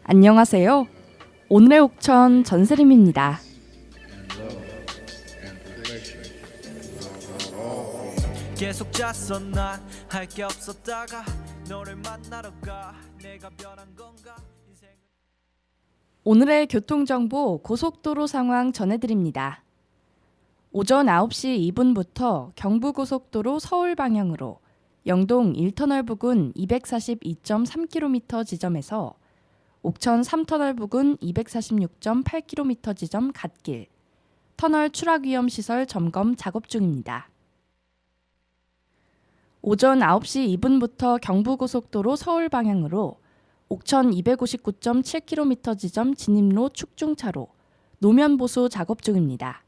안녕하세요. 오늘의 옥천 전세림입니다. 계속 잤어 난 할 게 없었다가 너를 만나러 가 내가 변한 건가 인생은... 오늘의 교통정보 고속도로 상황 전해드립니다. 오전 9시 2분부터 경부고속도로 서울 방향으로 영동 1터널 부근 242.3km 지점에서 옥천 3터널 부근 246.8km 지점 갓길, 터널 추락위험시설 점검 작업 중입니다. 오전 9시 2분부터 경부고속도로 서울 방향으로 옥천 259.7km 지점 진입로 축중차로 노면 보수 작업 중입니다.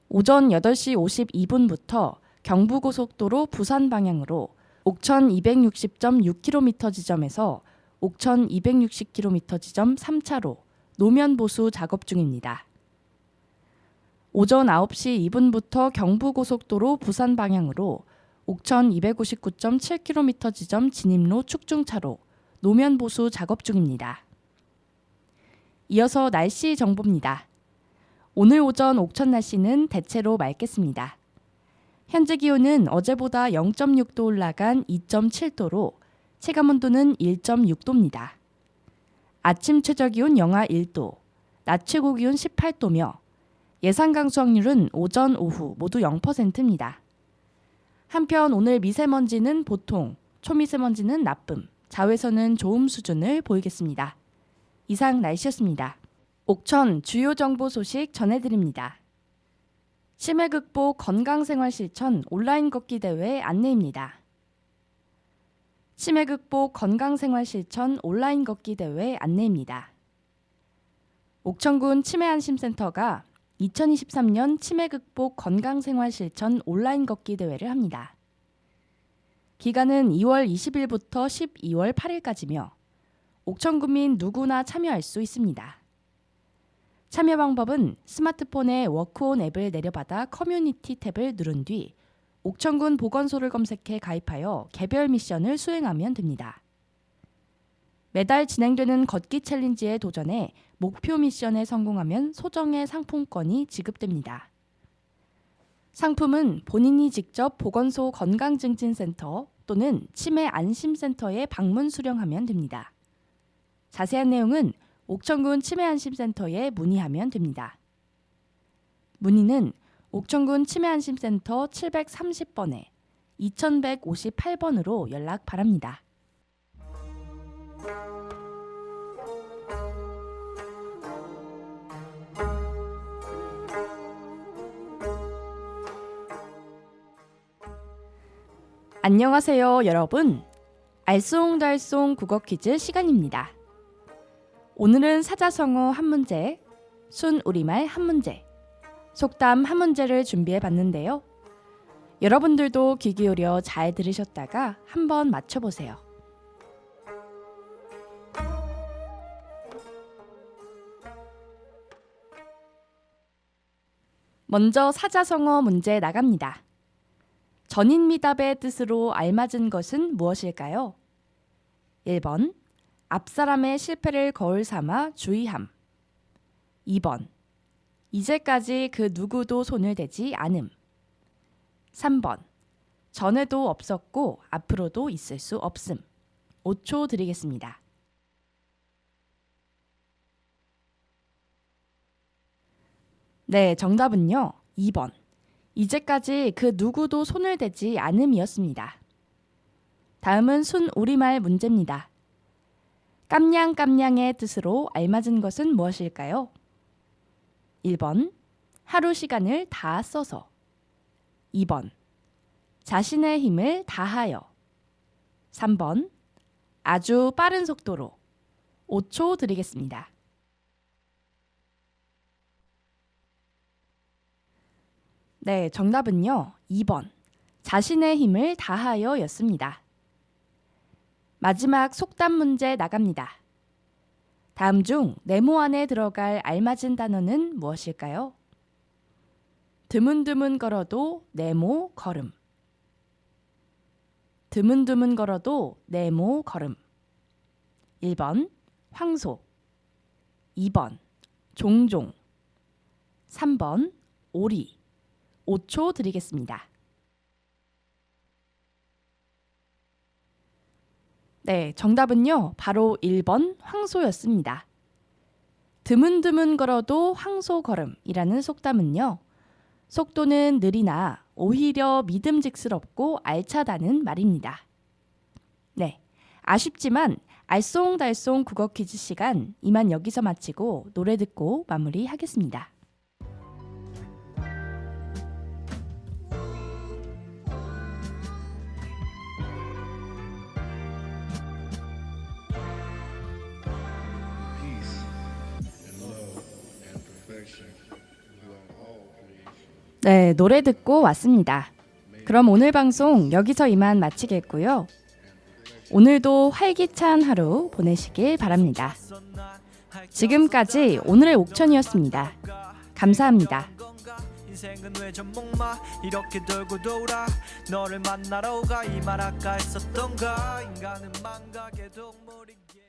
오전 8시 52분부터 경부고속도로 부산 방향으로 옥천 260.6km 지점에서 옥천 260km 지점 3차로 노면 보수 작업 중입니다. 오전 9시 2분부터 경부고속도로 부산 방향으로 옥천 259.7km 지점 진입로 축중차로 노면 보수 작업 중입니다. 이어서 날씨 정보입니다. 오늘 오전 옥천 날씨는 대체로 맑겠습니다. 현재 기온은 어제보다 0.6도 올라간 2.7도로 체감온도는 1.6도입니다. 아침 최저기온 영하 1도, 낮 최고기온 18도며 예상 강수확률은 오전, 오후 모두 0%입니다. 한편 오늘 미세먼지는 보통, 초미세먼지는 나쁨, 자외선은 좋음 수준을 보이겠습니다. 이상 날씨였습니다. 옥천 주요 정보 소식 전해드립니다. 치매 극복 건강생활 실천 온라인 걷기 대회 안내입니다. 치매 극복 건강생활 실천 온라인 걷기 대회 안내입니다. 옥천군 치매안심센터가 2023년 치매 극복 건강생활 실천 온라인 걷기 대회를 합니다. 기간은 2월 20일부터 12월 8일까지며 옥천군민 누구나 참여할 수 있습니다. 참여 방법은 스마트폰에 워크온 앱을 내려받아 커뮤니티 탭을 누른 뒤 옥천군 보건소를 검색해 가입하여 개별 미션을 수행하면 됩니다. 매달 진행되는 걷기 챌린지에 도전해 목표 미션에 성공하면 소정의 상품권이 지급됩니다. 상품은 본인이 직접 보건소 건강증진센터 또는 치매 안심센터에 방문 수령하면 됩니다. 자세한 내용은 옥천군 치매안심센터에 문의하면 됩니다. 문의는 옥천군 치매안심센터 730번에 2158번으로 연락 바랍니다. 안녕하세요, 여러분. 알쏭달쏭 국어 퀴즈 시간입니다. 오늘은 사자성어 한 문제, 순우리말 한 문제, 속담 한 문제를 준비해 봤는데요. 여러분들도 귀 기울여 잘 들으셨다가 한번 맞춰보세요. 먼저 사자성어 문제 나갑니다. 전인미답의 뜻으로 알맞은 것은 무엇일까요? 1번, 앞사람의 실패를 거울 삼아 주의함. 2번, 이제까지 그 누구도 손을 대지 않음. 3번, 전에도 없었고 앞으로도 있을 수 없음. 5초 드리겠습니다. 네, 정답은요. 2번. 이제까지 그 누구도 손을 대지 않음이었습니다. 다음은 순우리말 문제입니다. 깜냥깜냥의 뜻으로 알맞은 것은 무엇일까요? 1번, 하루 시간을 다 써서. 2번, 자신의 힘을 다하여. 3번, 아주 빠른 속도로. 5초 드리겠습니다. 네, 정답은요. 2번, 자신의 힘을 다하여 였습니다. 마지막 속담 문제 나갑니다. 다음 중 네모 안에 들어갈 알맞은 단어는 무엇일까요? 드문드문 걸어도 네모 걸음. 드문드문 걸어도 네모 걸음. 1번 황소, 2번 종종, 3번 오리. 5초 드리겠습니다. 네, 정답은요. 바로 1번 황소였습니다. 드문드문 걸어도 황소 걸음이라는 속담은요. 속도는 느리나 오히려 믿음직스럽고 알차다는 말입니다. 네, 아쉽지만 알쏭달쏭 국어 퀴즈 시간 이만 여기서 마치고 노래 듣고 마무리하겠습니다. 네, 노래 듣고 왔습니다. 그럼 오늘 방송 여기서 이만 마치겠고요. 오늘도 활기찬 하루 보내시길 바랍니다. 지금까지 오늘의 옥천이었습니다. 감사합니다. 인생은 왜 전목마 이렇게 돌고 돌아 너를 만나러 가 이 말 아까 했었던가 인간은 망각의 동물이기에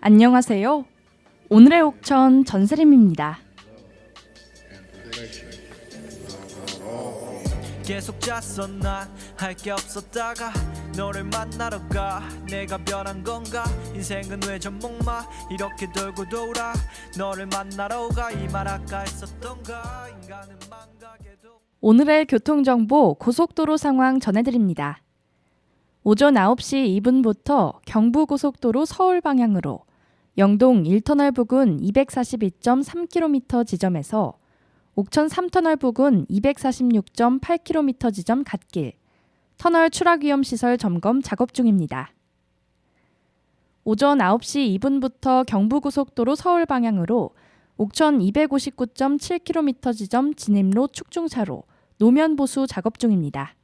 안녕하세요. 오늘의 옥천 전세림입니다. 계속 잤어 난 할 게 없었다가 너를 만나러 가 내가 변한 건가 인생은 왜 전목마 이렇게 돌고 돌아 너를 만나러 가 이 말 아까 했었던가 인간은 망각의 오늘의 교통정보 고속도로 상황 전해드립니다. 오전 9시 2분부터 경부고속도로 서울 방향으로 영동 1터널 부근 242.3km 지점에서 옥천 3터널 부근 246.8km 지점 갓길 터널 추락위험시설 점검 작업 중입니다. 오전 9시 2분부터 경부고속도로 서울 방향으로 옥천 259.7km 지점 진입로 축중차로 노면 보수 작업 중입니다.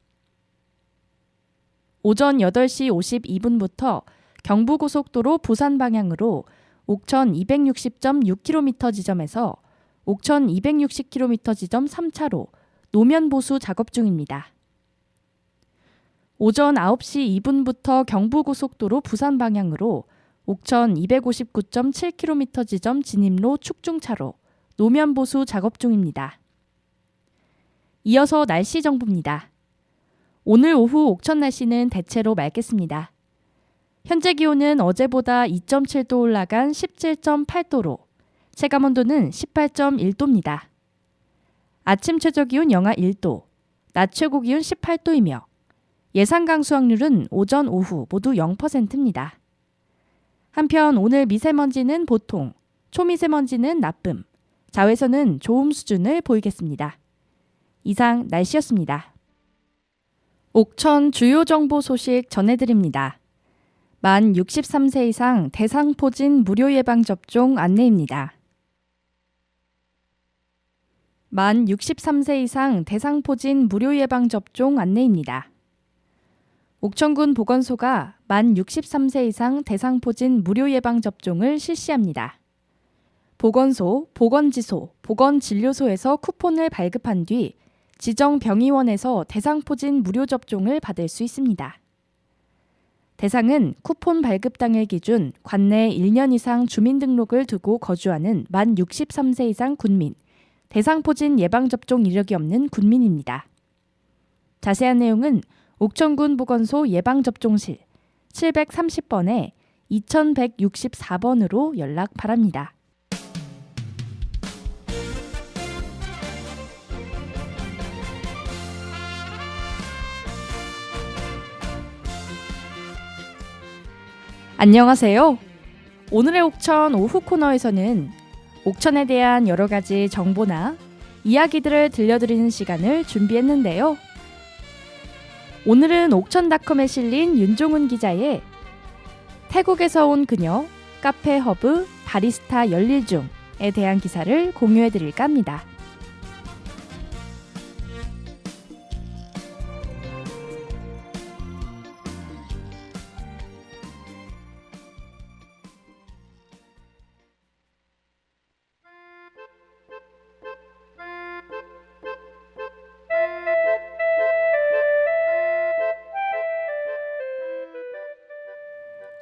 오전 8시 52분부터 경부고속도로 부산 방향으로 옥천 260.6km 지점에서 옥천 260km 지점 3차로 노면 보수 작업 중입니다. 오전 9시 2분부터 경부고속도로 부산 방향으로 옥천 259.7km 지점 진입로 축중차로 노면 보수 작업 중입니다. 이어서 날씨 정보입니다. 오늘 오후 옥천 날씨는 대체로 맑겠습니다. 현재 기온은 어제보다 2.7도 올라간 17.8도로 체감온도는 18.1도입니다. 아침 최저기온 영하 1도, 낮 최고기온 18도이며 예상 강수확률은 오전, 오후 모두 0%입니다. 한편 오늘 미세먼지는 보통, 초미세먼지는 나쁨, 자외선은 좋음 수준을 보이겠습니다. 이상 날씨였습니다. 옥천 주요 정보 소식 전해드립니다. 만 63세 이상 대상포진 무료 예방접종 안내입니다. 만 63세 이상 대상포진 무료 예방접종 안내입니다. 옥천군 보건소가 만 63세 이상 대상포진 무료 예방접종을 실시합니다. 보건소, 보건지소, 보건진료소에서 쿠폰을 발급한 뒤 지정 병의원에서 대상포진 무료 접종을 받을 수 있습니다. 대상은 쿠폰 발급 당일 기준 관내에 1년 이상 주민등록을 두고 거주하는 만 63세 이상 군민, 대상포진 예방접종 이력이 없는 군민입니다. 자세한 내용은 옥천군 보건소 예방접종실 730번에 2164번으로 연락 바랍니다. 안녕하세요. 오늘의 옥천 오후 코너에서는 옥천에 대한 여러 가지 정보나 이야기들을 들려드리는 시간을 준비했는데요. 오늘은 옥천닷컴에 실린 윤종훈 기자의 태국에서 온 그녀, 카페 허브, 바리스타 열일 중에 대한 기사를 공유해드릴까 합니다.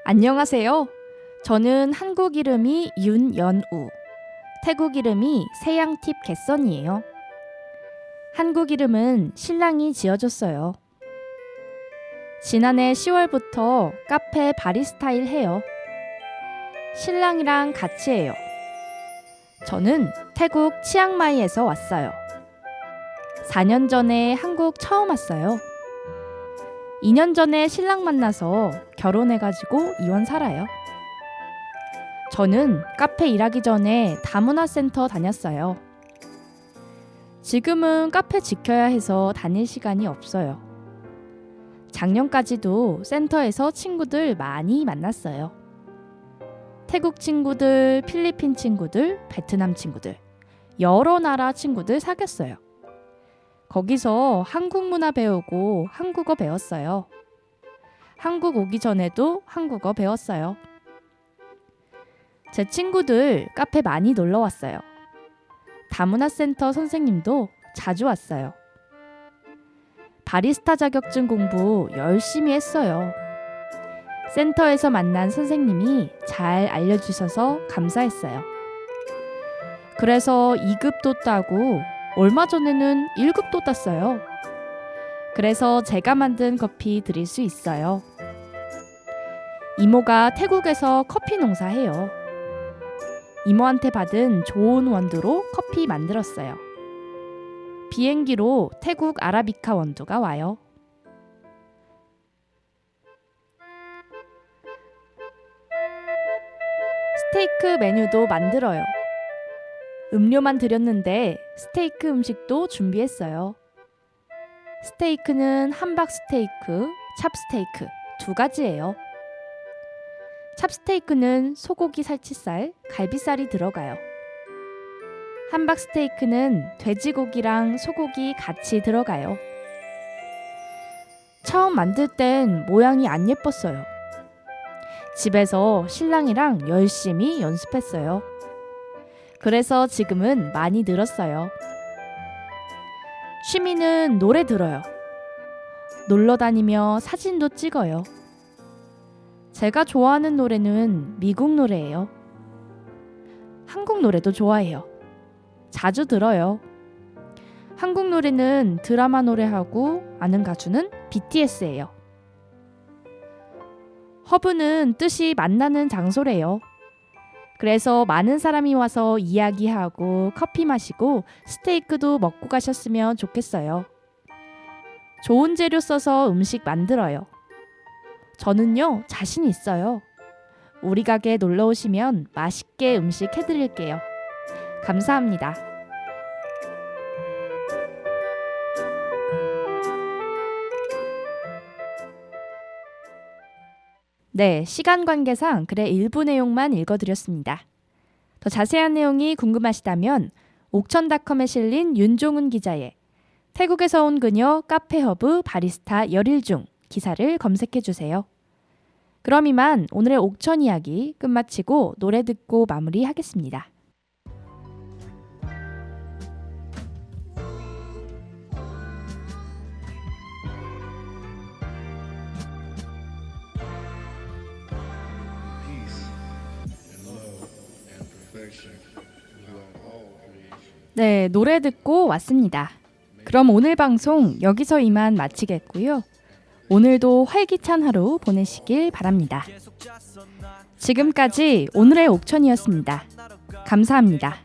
안녕하세요. 저는 한국 이름이 윤연우, 태국 이름이 세양팁 갯선이에요. 한국 이름은 신랑이 지어줬어요. 지난해 10월부터 카페 바리스타 일 해요. 신랑이랑 같이 해요. 저는 태국 치앙마이에서 왔어요. 4년 전에 한국 처음 왔어요. 2년 전에 신랑 만나서 결혼해가지고 이원 살아요. 저는 카페 일하기 전에 다문화센터 다녔어요. 지금은 카페 지켜야 해서 다닐 시간이 없어요. 작년까지도 센터에서 친구들 많이 만났어요. 태국 친구들, 필리핀 친구들, 베트남 친구들, 여러 나라 친구들 사귀었어요. 거기서 한국 문화 배우고 한국어 배웠어요. 한국 오기 전에도 한국어 배웠어요. 제 친구들 카페 많이 놀러 왔어요. 다문화센터 선생님도 자주 왔어요. 바리스타 자격증 공부 열심히 했어요. 센터에서 만난 선생님이 잘 알려주셔서 감사했어요. 그래서 2급도 따고 얼마 전에는 1급도 땄어요. 그래서 제가 만든 커피 드릴 수 있어요. 이모가 태국에서 커피 농사해요. 이모한테 받은 좋은 원두로 커피 만들었어요. 비행기로 태국 아라비카 원두가 와요. 스테이크 메뉴도 만들어요. 음료만 드렸는데 스테이크 음식도 준비했어요. 스테이크는 함박 스테이크, 찹스테이크 두 가지예요. 찹스테이크는 소고기 살치살, 갈비살이 들어가요. 함박 스테이크는 돼지고기랑 소고기 같이 들어가요. 처음 만들 땐 모양이 안 예뻤어요. 집에서 신랑이랑 열심히 연습했어요. 그래서 지금은 많이 늘었어요. 취미는 노래 들어요. 놀러 다니며 사진도 찍어요. 제가 좋아하는 노래는 미국 노래예요. 한국 노래도 좋아해요. 자주 들어요. 한국 노래는 드라마 노래하고 아는 가수는 BTS예요. 허브는 뜻이 만나는 장소래요. 그래서 많은 사람이 와서 이야기하고 커피 마시고 스테이크도 먹고 가셨으면 좋겠어요. 좋은 재료 써서 음식 만들어요. 저는요, 자신 있어요. 우리 가게 놀러 오시면 맛있게 음식 해드릴게요. 감사합니다. 네, 시간 관계상 글의 일부 내용만 읽어드렸습니다. 더 자세한 내용이 궁금하시다면 옥천닷컴에 실린 윤종훈 기자의 태국에서 온 그녀 카페허브 바리스타 열일 중 기사를 검색해주세요. 그럼 이만 오늘의 옥천 이야기 끝마치고 노래 듣고 마무리하겠습니다. 네, 노래 듣고 왔습니다. 그럼 오늘 방송 여기서 이만 마치겠고요. 오늘도 활기찬 하루 보내시길 바랍니다. 지금까지 오늘의 옥천이었습니다. 감사합니다.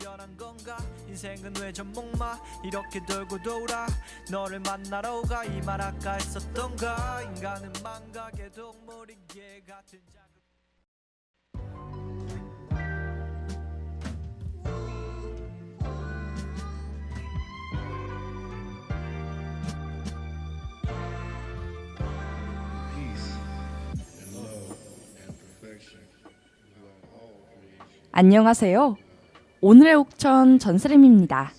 인생은 왜 전목마 이렇게 돌고 돌아 너를 만나러 가 이 말 아까 했었던가 인간은 망각의 동물이기에 같은 안녕하세요. 오늘의 옥천 전스림입니다.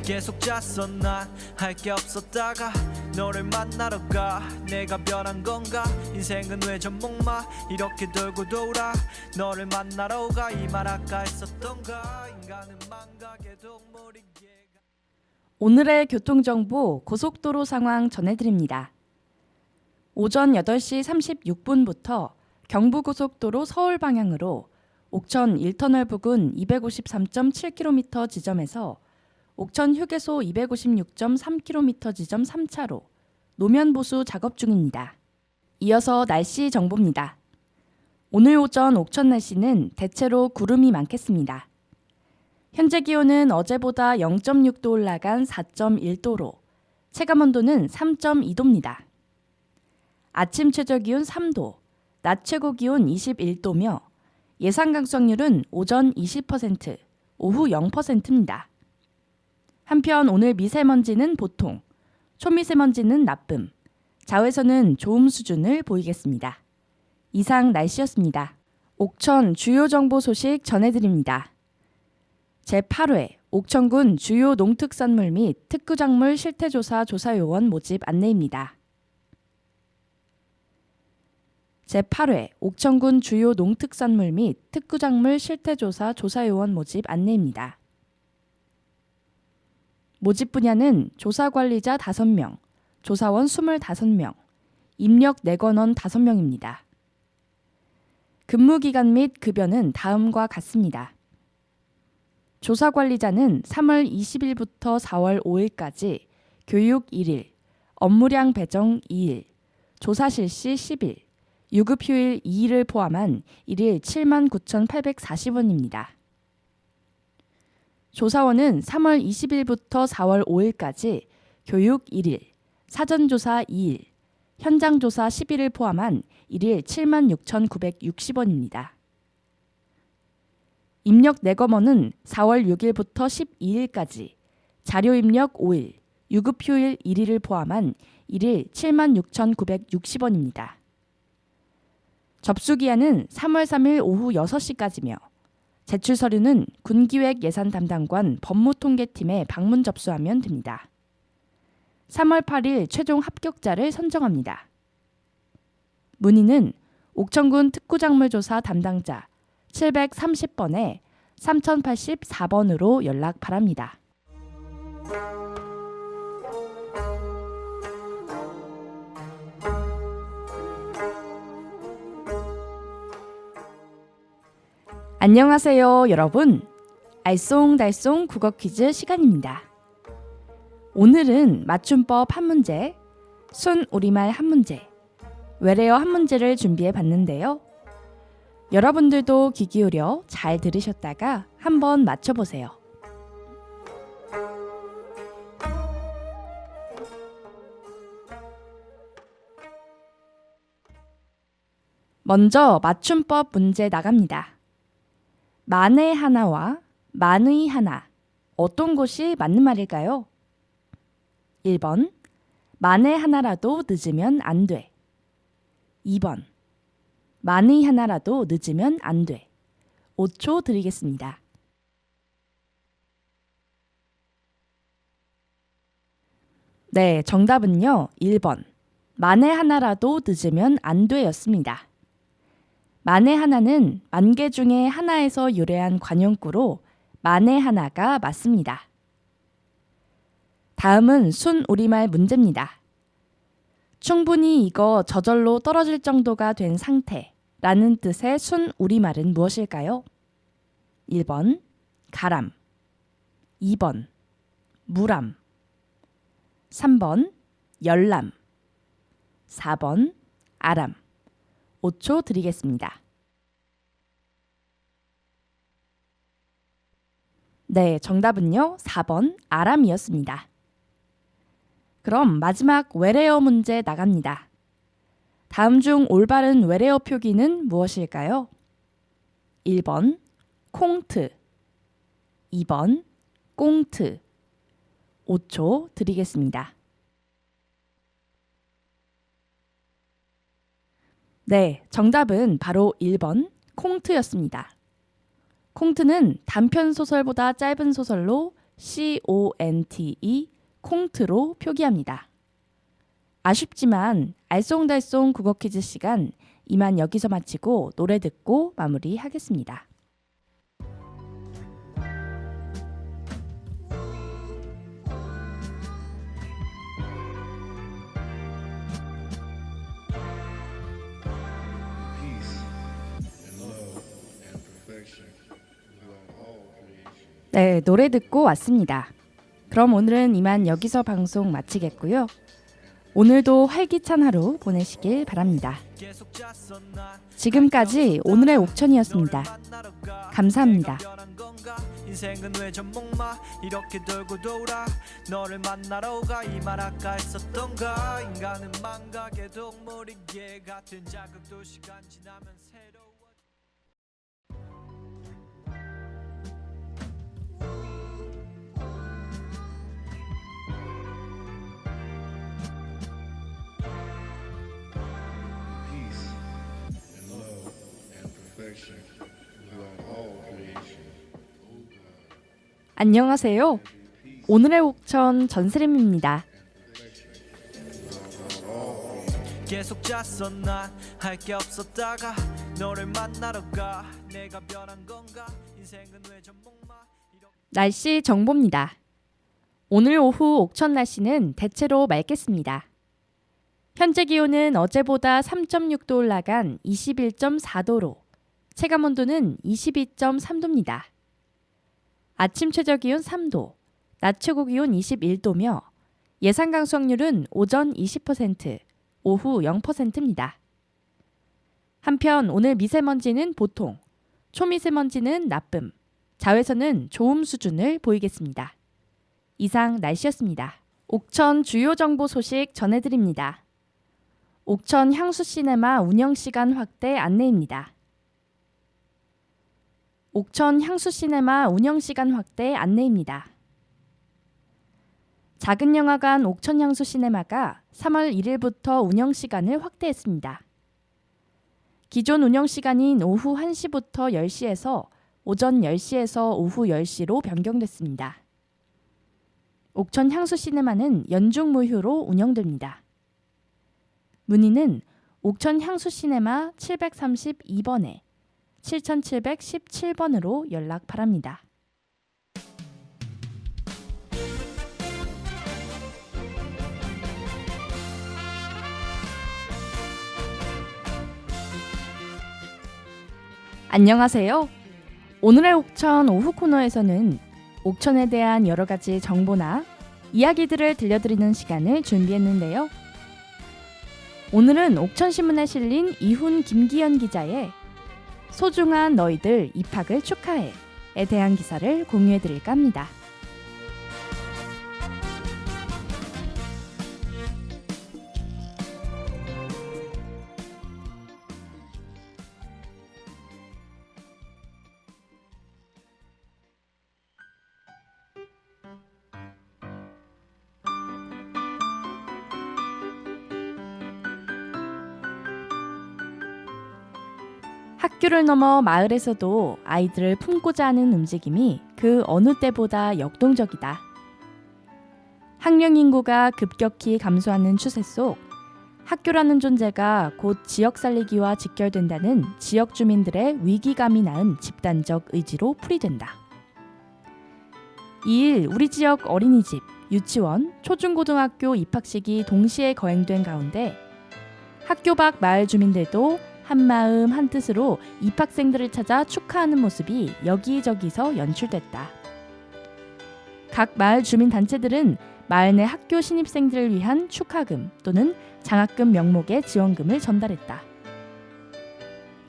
계속 잤어 난 할 게 없었다가 너를 만나러 가 내가 변한 건가 인생은 왜 전목마 이렇게 돌고 돌아 너를 만나러 가 이 말 아까 했었던가 인간은 망각의 동물이기에 오늘의 교통정보 고속도로 상황 전해드립니다. 오전 8시 36분부터 경부고속도로 서울 방향으로 옥천 1터널 부근 253.7km 지점에서 옥천 휴게소 256.3km 지점 3차로 노면 보수 작업 중입니다. 이어서 날씨 정보입니다. 오늘 오전 옥천 날씨는 대체로 구름이 많겠습니다. 현재 기온은 어제보다 0.6도 올라간 4.1도로 체감온도는 3.2도입니다. 아침 최저 기온 3도, 낮 최고 기온 21도며 예상 강수확률은 오전 20%, 오후 0%입니다. 한편 오늘 미세먼지는 보통, 초미세먼지는 나쁨, 자외선은 좋음 수준을 보이겠습니다. 이상 날씨였습니다. 옥천 주요 정보 소식 전해드립니다. 제8회 옥천군 주요 농특산물 및 특구작물 실태조사 조사요원 모집 안내입니다. 제8회 옥천군 주요 농특산물 및 특구작물 실태조사 조사요원 모집 안내입니다. 모집 분야는 조사관리자 5명, 조사원 25명, 입력 내건원 5명입니다. 근무기간 및 급여는 다음과 같습니다. 조사관리자는 3월 20일부터 4월 5일까지 교육 1일, 업무량 배정 2일, 조사 실시 10일, 유급휴일 2일을 포함한 1일 79,840원입니다. 조사원은 3월 20일부터 4월 5일까지 교육 1일, 사전조사 2일, 현장조사 10일을 포함한 1일 76,960원입니다. 입력 내검원은 4월 6일부터 12일까지 자료 입력 5일, 유급휴일 1일을 포함한 1일 76,960원입니다. 접수기한은 3월 3일 오후 6시까지며 제출 서류는 군기획예산 담당관 법무통계팀에 방문 접수하면 됩니다. 3월 8일 최종 합격자를 선정합니다. 문의는 옥천군 특구작물조사 담당자 730번에 3084번으로 연락 바랍니다. 안녕하세요, 여러분. 알쏭달쏭 국어 퀴즈 시간입니다. 오늘은 맞춤법 한 문제, 순 우리말 한 문제, 외래어 한 문제를 준비해 봤는데요. 여러분들도 귀 기울여 잘 들으셨다가 한번 맞춰보세요. 먼저 맞춤법 문제 나갑니다. 만의 하나와 만의 하나, 어떤 것이 맞는 말일까요? 1번, 만의 하나라도 늦으면 안 돼. 2번, 만의 하나라도 늦으면 안 돼. 5초 드리겠습니다. 네, 정답은요. 1번, 만의 하나라도 늦으면 안 돼였습니다. 만의 하나는 만개 중에 하나에서 유래한 관용구로 만의 하나가 맞습니다. 다음은 순 우리말 문제입니다. 충분히 익어 저절로 떨어질 정도가 된 상태라는 뜻의 순 우리말은 무엇일까요? 1번 가람, 2번 무람, 3번 열람, 4번 아람. 5초 드리겠습니다. 네, 정답은요. 4번 아람이었습니다. 그럼 마지막 외래어 문제 나갑니다. 다음 중 올바른 외래어 표기는 무엇일까요? 1번 콩트, 2번 꽁트. 5초 드리겠습니다. 네, 정답은 바로 1번 콩트였습니다. 콩트는 단편 소설보다 짧은 소설로 CONTE, 콩트로 표기합니다. 아쉽지만 알쏭달쏭 국어 퀴즈 시간 이만 여기서 마치고 노래 듣고 마무리하겠습니다. 네, 노래 듣고 왔습니다. 그럼 오늘은 이만 여기서 방송 마치겠고요. 오늘도 활기찬 하루 보내시길 바랍니다. 지금까지 오늘의 옥천이었습니다. 감사합니다. 인생은 왜 전목마 이렇게 돌고 돌아 너를 만나러 가 이 말 아까 했었던가 인간은 망각의 동물이기에 같은 자극도 시간 지나면 새로워 peace and love and perfection throughout all creation. 안녕하세요. 오늘의 옥천 전스림입니다. 계속 잤어 난 할 게 없었다가 너를 만나러 가 내가 변한 건가 인생은 왜 전목마 날씨 정보입니다. 오늘 오후 옥천 날씨는 대체로 맑겠습니다. 현재 기온은 어제보다 3.6도 올라간 21.4도로 체감온도는 22.3도입니다. 아침 최저 기온 3도, 낮 최고 기온 21도며 예상 강수확률은 오전 20%, 오후 0%입니다. 한편 오늘 미세먼지는 보통, 초미세먼지는 나쁨, 자외선은 좋음 수준을 보이겠습니다. 이상 날씨였습니다. 옥천 주요 정보 소식 전해드립니다. 옥천 향수시네마 운영시간 확대 안내입니다. 옥천 향수시네마 운영시간 확대 안내입니다. 작은 영화관 옥천 향수시네마가 3월 1일부터 운영시간을 확대했습니다. 기존 운영시간인 오후 1시부터 10시에서 오전 10시에서 오후 10시로 변경됐습니다. 옥천 향수시네마는 연중 무휴로 운영됩니다. 문의는 옥천 향수시네마 732번에 7717번으로 연락 바랍니다. 안녕하세요. 오늘의 옥천 오후 코너에서는 옥천에 대한 여러 가지 정보나 이야기들을 들려드리는 시간을 준비했는데요. 오늘은 옥천신문에 실린 이훈 김기현 기자의 소중한 너희들 입학을 축하해에 대한 기사를 공유해드릴까 합니다. 학교를 넘어 마을에서도 아이들을 품고자 하는 움직임이 그 어느 때보다 역동적이다. 학령 인구가 급격히 감소하는 추세 속 학교라는 존재가 곧 지역 살리기와 직결된다는 지역 주민들의 위기감이 낳은 집단적 의지로 풀이된다. 이일 우리 지역 어린이집, 유치원, 초중고등학교 입학식이 동시에 거행된 가운데 학교 밖 마을 주민들도 한마음 한뜻으로 입학생들을 찾아 축하하는 모습이 여기저기서 연출됐다. 각 마을 주민단체들은 마을 내 학교 신입생들을 위한 축하금 또는 장학금 명목의 지원금을 전달했다.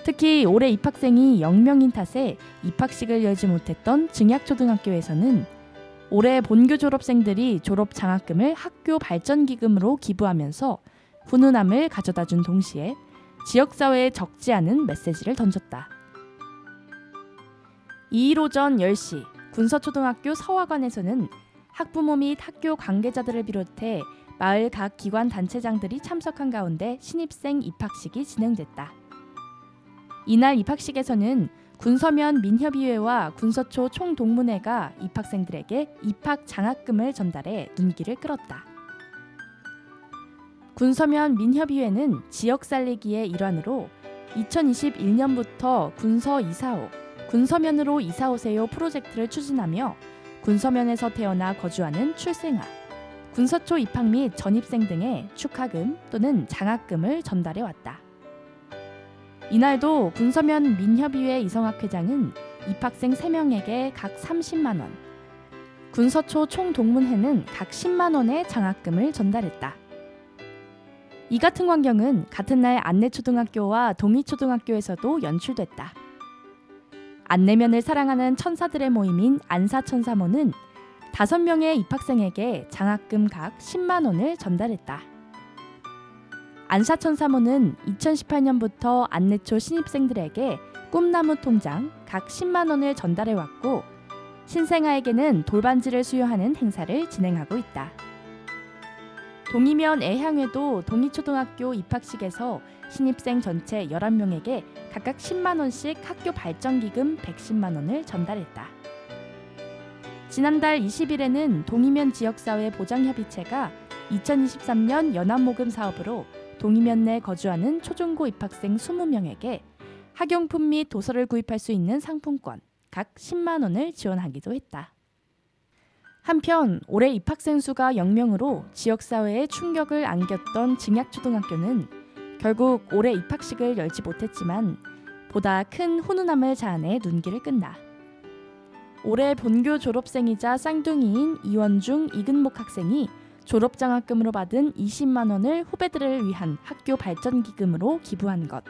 특히 올해 입학생이 0명인 탓에 입학식을 열지 못했던 증약초등학교에서는 올해 본교 졸업생들이 졸업 장학금을 학교 발전기금으로 기부하면서 훈훈함을 가져다준 동시에 지역사회에 적지 않은 메시지를 던졌다. 2일 오전 10시 군서초등학교 서화관에서는 학부모 및 학교 관계자들을 비롯해 마을 각 기관 단체장들이 참석한 가운데 신입생 입학식이 진행됐다. 이날 입학식에서는 군서면 민협의회와 군서초 총동문회가 입학생들에게 입학 장학금을 전달해 눈길을 끌었다. 군서면 민협의회는 지역 살리기의 일환으로 2021년부터 군서 이사호, 군서면으로 이사오세요 프로젝트를 추진하며 군서면에서 태어나 거주하는 출생아, 군서초 입학 및 전입생 등의 축하금 또는 장학금을 전달해왔다. 이날도 군서면 민협의회 이성학 회장은 입학생 3명에게 각 30만 원, 군서초 총동문회는 각 10만 원의 장학금을 전달했다. 이 같은 광경은 같은 날 안내초등학교와 동의초등학교에서도 연출됐다. 안내면을 사랑하는 천사들의 모임인 안사천사모는 5명의 입학생에게 장학금 각 10만 원을 전달했다. 안사천사모는 2018년부터 안내초 신입생들에게 꿈나무 통장 각 10만 원을 전달해왔고 신생아에게는 돌반지를 수여하는 행사를 진행하고 있다. 동이면 애향회도 동이초등학교 입학식에서 신입생 전체 11명에게 각각 10만 원씩 학교 발전기금 110만 원을 전달했다. 지난달 20일에는 동이면 지역사회 보장협의체가 2023년 연합모금 사업으로 동이면 내 거주하는 초중고 입학생 20명에게 학용품 및 도서를 구입할 수 있는 상품권 각 10만 원을 지원하기도 했다. 한편 올해 입학생 수가 0명으로 지역사회에 충격을 안겼던 징약초등학교는 결국 올해 입학식을 열지 못했지만 보다 큰 훈훈함을 자아내 눈길을 끈다. 올해 본교 졸업생이자 쌍둥이인 이원중, 이근목 학생이 졸업장학금으로 받은 20만 원을 후배들을 위한 학교 발전기금으로 기부한 것.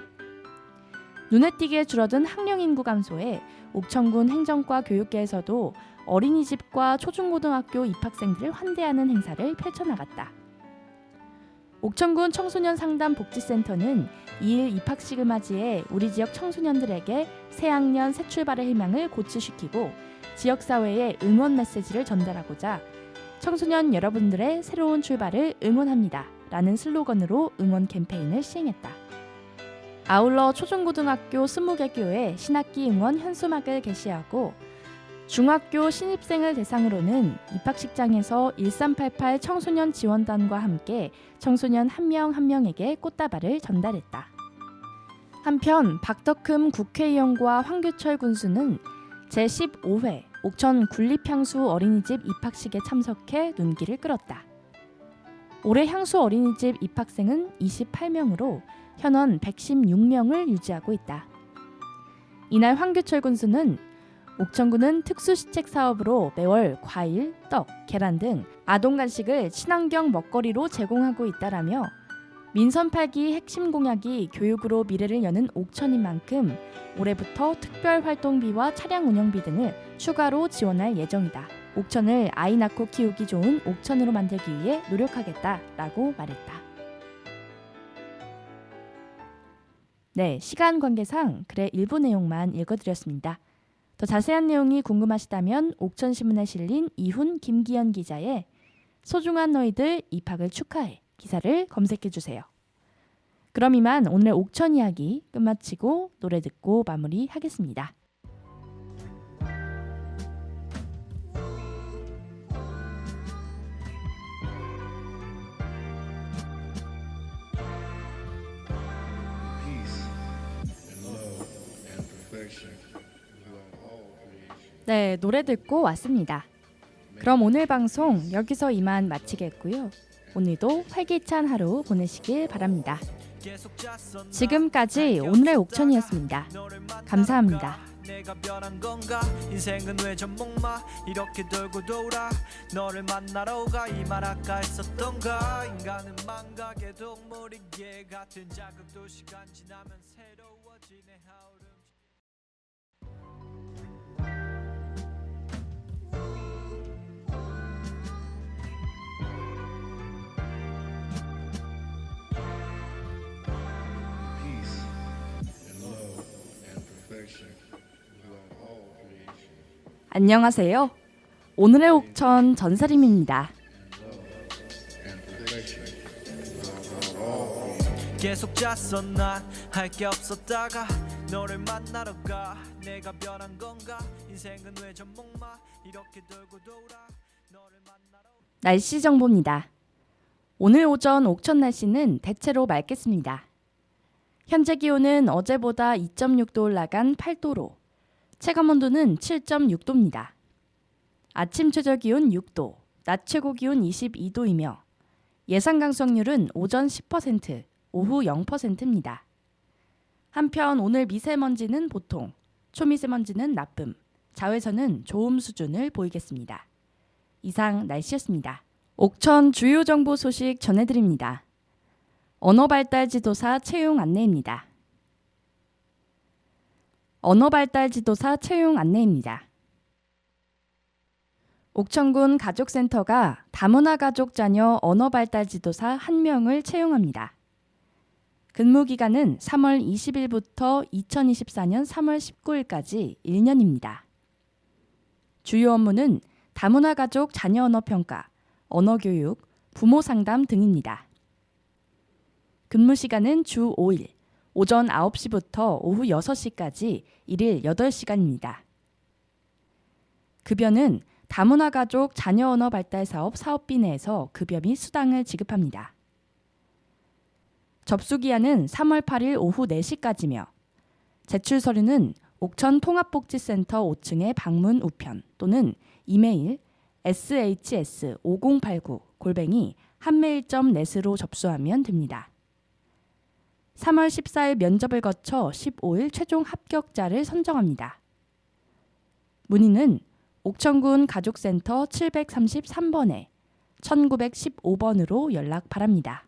눈에 띄게 줄어든 학령 인구 감소에 옥천군 행정과 교육계에서도 어린이집과 초중고등학교 입학생들을 환대하는 행사를 펼쳐나갔다. 옥천군 청소년 상담 복지센터는 2일 입학식을 맞이해 우리 지역 청소년들에게 새학년 새 출발의 희망을 고취시키고 지역사회에 응원 메시지를 전달하고자 청소년 여러분들의 새로운 출발을 응원합니다 라는 슬로건으로 응원 캠페인을 시행했다. 아울러 초중고등학교 20개 교회 신학기 응원 현수막을 게시하고 중학교 신입생을 대상으로는 입학식장에서 1388 청소년 지원단과 함께 청소년 한 명 한 명에게 꽃다발을 전달했다. 한편 박덕흠 국회의원과 황규철 군수는 제15회 옥천 군립향수 어린이집 입학식에 참석해 눈길을 끌었다. 올해 향수 어린이집 입학생은 28명으로 현원 116명을 유지하고 있다. 이날 황규철 군수는 옥천군은 특수시책 사업으로 매월 과일, 떡, 계란 등 아동 간식을 친환경 먹거리로 제공하고 있다라며 민선 8기 핵심 공약이 교육으로 미래를 여는 옥천인 만큼 올해부터 특별 활동비와 차량 운영비 등을 추가로 지원할 예정이다. 옥천을 아이 낳고 키우기 좋은 옥천으로 만들기 위해 노력하겠다라고 말했다. 네, 시간 관계상 글의 일부 내용만 읽어드렸습니다. 더 자세한 내용이 궁금하시다면 옥천신문에 실린 이훈 김기현 기자의 소중한 너희들 입학을 축하해 기사를 검색해주세요. 그럼 이만 오늘의 옥천 이야기 끝마치고 노래 듣고 마무리하겠습니다. Peace and love and perfection throughout all creation. 네, 노래 듣고 왔습니다. 그럼 오늘 방송 여기서 이만 마치겠고요. 오늘도 활기찬 하루 보내시길 바랍니다. 지금까지 오늘의 옥천이었습니다. 감사합니다. 내가 변한 건가 인생은 왜 전목마 이렇게 돌고 돌아 너를 만나러 가 이 말 아까 했었던가 인간은 망각의 동물이기에 같은 자극도 시간 지나면 새로워지네 하울음 Peace and love and perfection throughout all creation. 안녕하세요. 오늘의 옥천 전사림입니다. And perfection throughout all creation. 계속 잤어 난 할 게 없었다가 너를 만나러 가 내가 변한 건가 인생은 왜 전목마 이렇게 돌고 돌아 너를 만나러 날씨 정보입니다. 오늘 오전 옥천 날씨는 대체로 맑겠습니다. 현재 기온은 어제보다 2.6도 올라간 8도로 체감온도는 7.6도입니다. 아침 최저 기온 6도, 낮 최고 기온 22도이며 예상 강수확률은 오전 10%, 오후 0%입니다. 한편 오늘 미세먼지는 보통, 초미세먼지는 나쁨, 자외선은 좋음 수준을 보이겠습니다. 이상 날씨였습니다. 옥천 주요 정보 소식 전해드립니다. 언어발달지도사 채용 안내입니다. 언어발달지도사 채용 안내입니다. 옥천군 가족센터가 다문화 가족 자녀 언어발달지도사 1명을 채용합니다. 근무기간은 3월 20일부터 2024년 3월 19일까지 1년입니다. 주요 업무는 다문화 가족 자녀 언어 평가, 언어 교육, 부모 상담 등입니다. 근무 시간은 주 5일, 오전 9시부터 오후 6시까지 일일 8시간입니다. 급여는 다문화 가족 자녀 언어 발달 사업 사업비 내에서 급여 및 수당을 지급합니다. 접수 기한은 3월 8일 오후 4시까지며 제출 서류는 옥천 통합복지센터 5층의 방문 우편 또는 이메일 shs5089@한메일.net으로 접수하면 됩니다. 3월 14일 면접을 거쳐 15일 최종 합격자를 선정합니다. 문의는 옥천군 가족센터 733번에 1915번으로 연락 바랍니다.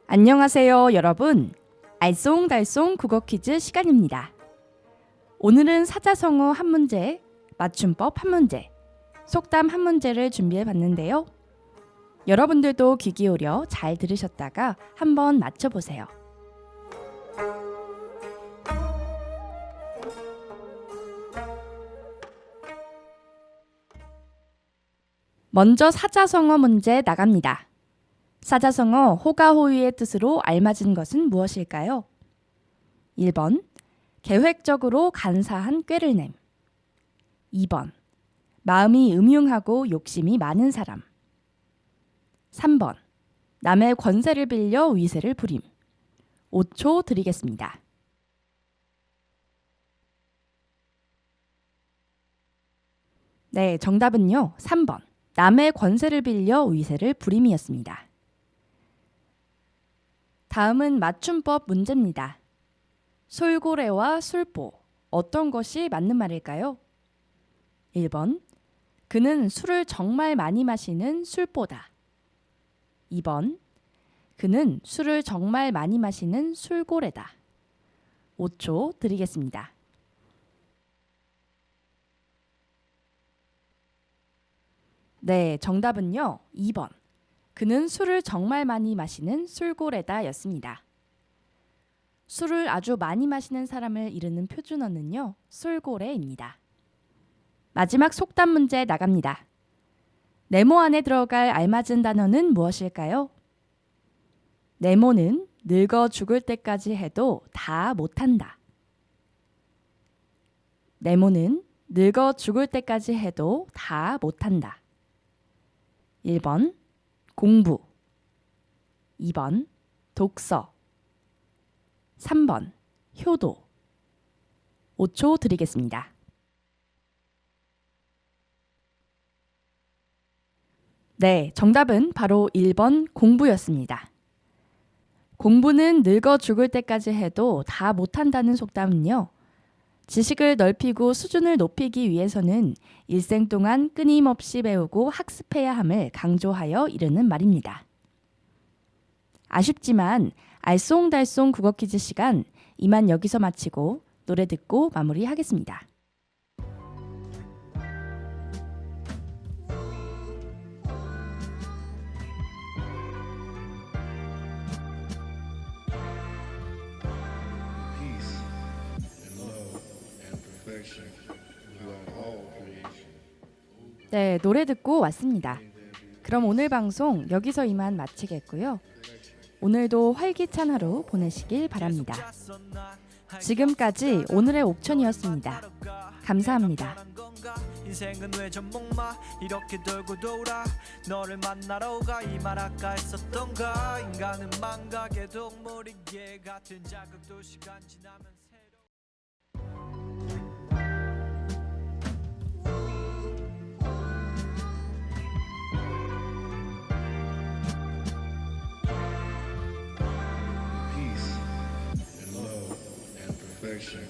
안녕하세요, 여러분. 알쏭달쏭 국어 퀴즈 시간입니다. 오늘은 사자성어 한 문제, 맞춤법 한 문제, 속담 한 문제를 준비해 봤는데요. 여러분들도 귀 기울여 잘 들으셨다가 한번 맞춰보세요. 먼저 사자성어 문제 나갑니다. 사자성어 호가호위의 뜻으로 알맞은 것은 무엇일까요? 1번, 계획적으로 간사한 꾀를 냄. 2번, 마음이 음흉하고 욕심이 많은 사람. 3번, 남의 권세를 빌려 위세를 부림. 5초 드리겠습니다. 네, 정답은요. 3번, 남의 권세를 빌려 위세를 부림이었습니다. 다음은 맞춤법 문제입니다. 솔고래와 술보, 어떤 것이 맞는 말일까요? 1번, 그는 술을 정말 많이 마시는 술보다. 2번, 그는 술을 정말 많이 마시는 술고래다. 5초 드리겠습니다. 네, 정답은요. 2번. 그는 술을 정말 많이 마시는 술고래다 였습니다. 술을 아주 많이 마시는 사람을 이르는 표준어는요. 술고래입니다. 마지막 속담 문제 나갑니다. 네모 안에 들어갈 알맞은 단어는 무엇일까요? 네모는 늙어 죽을 때까지 해도 다 못한다. 네모는 늙어 죽을 때까지 해도 다 못한다. 1번 공부, 2번 독서, 3번 효도. 5초 드리겠습니다. 네, 정답은 바로 1번 공부였습니다. 공부는 늙어 죽을 때까지 해도 다 못한다는 속담은요. 지식을 넓히고 수준을 높이기 위해서는 일생 동안 끊임없이 배우고 학습해야 함을 강조하여 이르는 말입니다. 아쉽지만 알쏭달쏭 국어 퀴즈 시간 이만 여기서 마치고 노래 듣고 마무리하겠습니다. Peace and love and perfection throughout all creation. 네, 노래 듣고 왔습니다. 그럼 오늘 방송 여기서 이만 마치겠고요. 오늘도 활기찬 하루 보내시길 바랍니다. 지금까지 오늘의 옥천이었습니다. 감사합니다. 인생은 왜 전목마 이렇게 돌고 돌아 너를 만나러 가 이 말 아까 했었던가 인간은 망각의 동물이기에 같은 자극도 시간 지나면 새로 perfection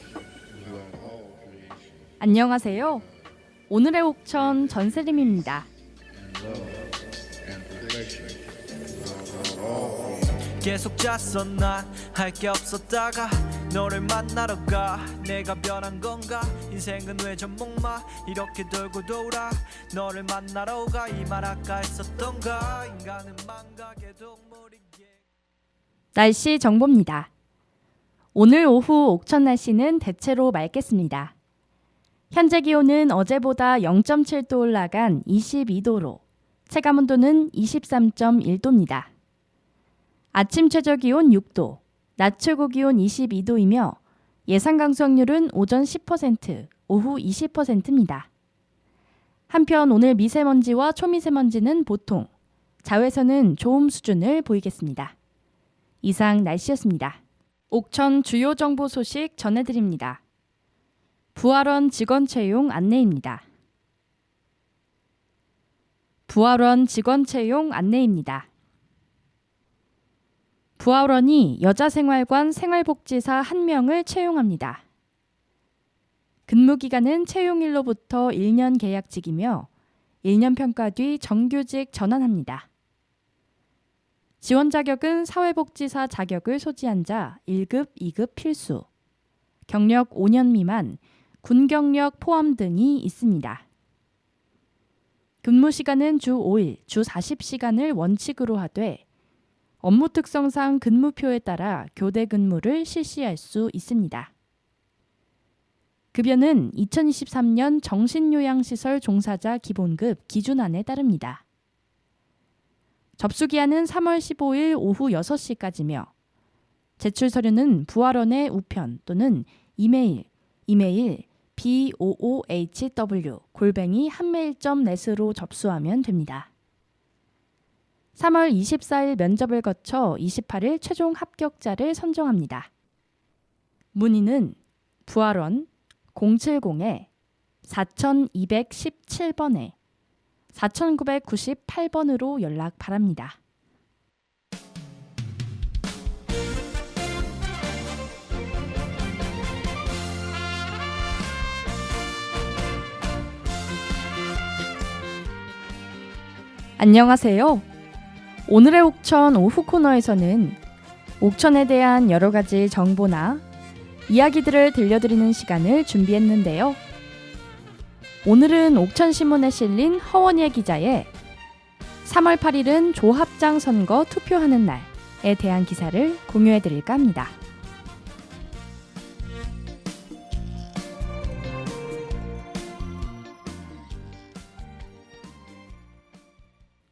throughout all creation, 안녕하세요. 오늘의 옥천 전세림입니다. and love and perfection throughout all creation. 계속 잤어 난 할 게 없었다가 너를 만나러 가 내가 변한 건가 인생은 왜 저 목마 이렇게 돌고 돌아 너를 만나러 가 이 말 아까 했었던가 인간은 망각의 동물이기에 날씨 정보입니다. 오늘 오후 옥천 날씨는 대체로 맑겠습니다. 현재 기온은 어제보다 0.7도 올라간 22도로 체감온도는 23.1도입니다. 아침 최저 기온 6도, 낮 최고 기온 22도이며 예상 강수확률은 오전 10%, 오후 20%입니다. 한편 오늘 미세먼지와 초미세먼지는 보통, 자외선은 좋음 수준을 보이겠습니다. 이상 날씨였습니다. 옥천 주요 정보 소식 전해드립니다. 부활원 직원 채용 안내입니다. 부활원 직원 채용 안내입니다. 부활원이 여자생활관 생활복지사 1명을 채용합니다. 근무기간은 채용일로부터 1년 계약직이며 1년 평가 뒤 정규직 전환합니다. 지원 자격은 사회복지사 자격을 소지한 자 1급, 2급 필수, 경력 5년 미만, 군 경력 포함 등이 있습니다. 근무 시간은 주 5일, 주 40시간을 원칙으로 하되 업무 특성상 근무표에 따라 교대 근무를 실시할 수 있습니다. 급여는 2023년 정신요양시설 종사자 기본급 기준안에 따릅니다. 접수기한은 3월 15일 오후 6시까지며 제출 서류는 부활원의 우편 또는 이메일 boohw@한메일.net으로 접수하면 됩니다. 3월 24일 면접을 거쳐 28일 최종 합격자를 선정합니다. 문의는 부활원 070-4217번에 4998번으로 연락 바랍니다. 안녕하세요. 오늘의 옥천 오후 코너에서는 옥천에 대한 여러 가지 정보나 이야기들을 들려드리는 시간을 준비했는데요. 오늘은 옥천신문에 실린 허원예 기자의 3월 8일은 조합장 선거 투표하는 날에 대한 기사를 공유해드릴까 합니다.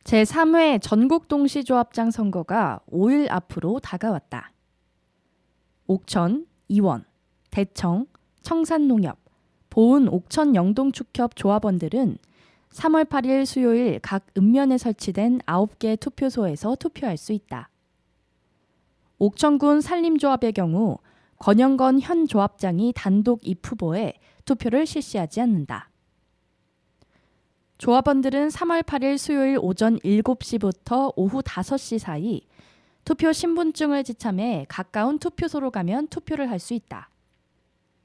제3회 전국동시조합장 선거가 5일 앞으로 다가왔다. 옥천, 이원, 대청, 청산농협, 보은 옥천 영동축협 조합원들은 3월 8일 수요일 각 읍면에 설치된 9개 투표소에서 투표할 수 있다. 옥천군 산림조합의 경우 권영건 현 조합장이 단독 입후보에 투표를 실시하지 않는다. 조합원들은 3월 8일 수요일 오전 7시부터 오후 5시 사이 투표 신분증을 지참해 가까운 투표소로 가면 투표를 할 수 있다.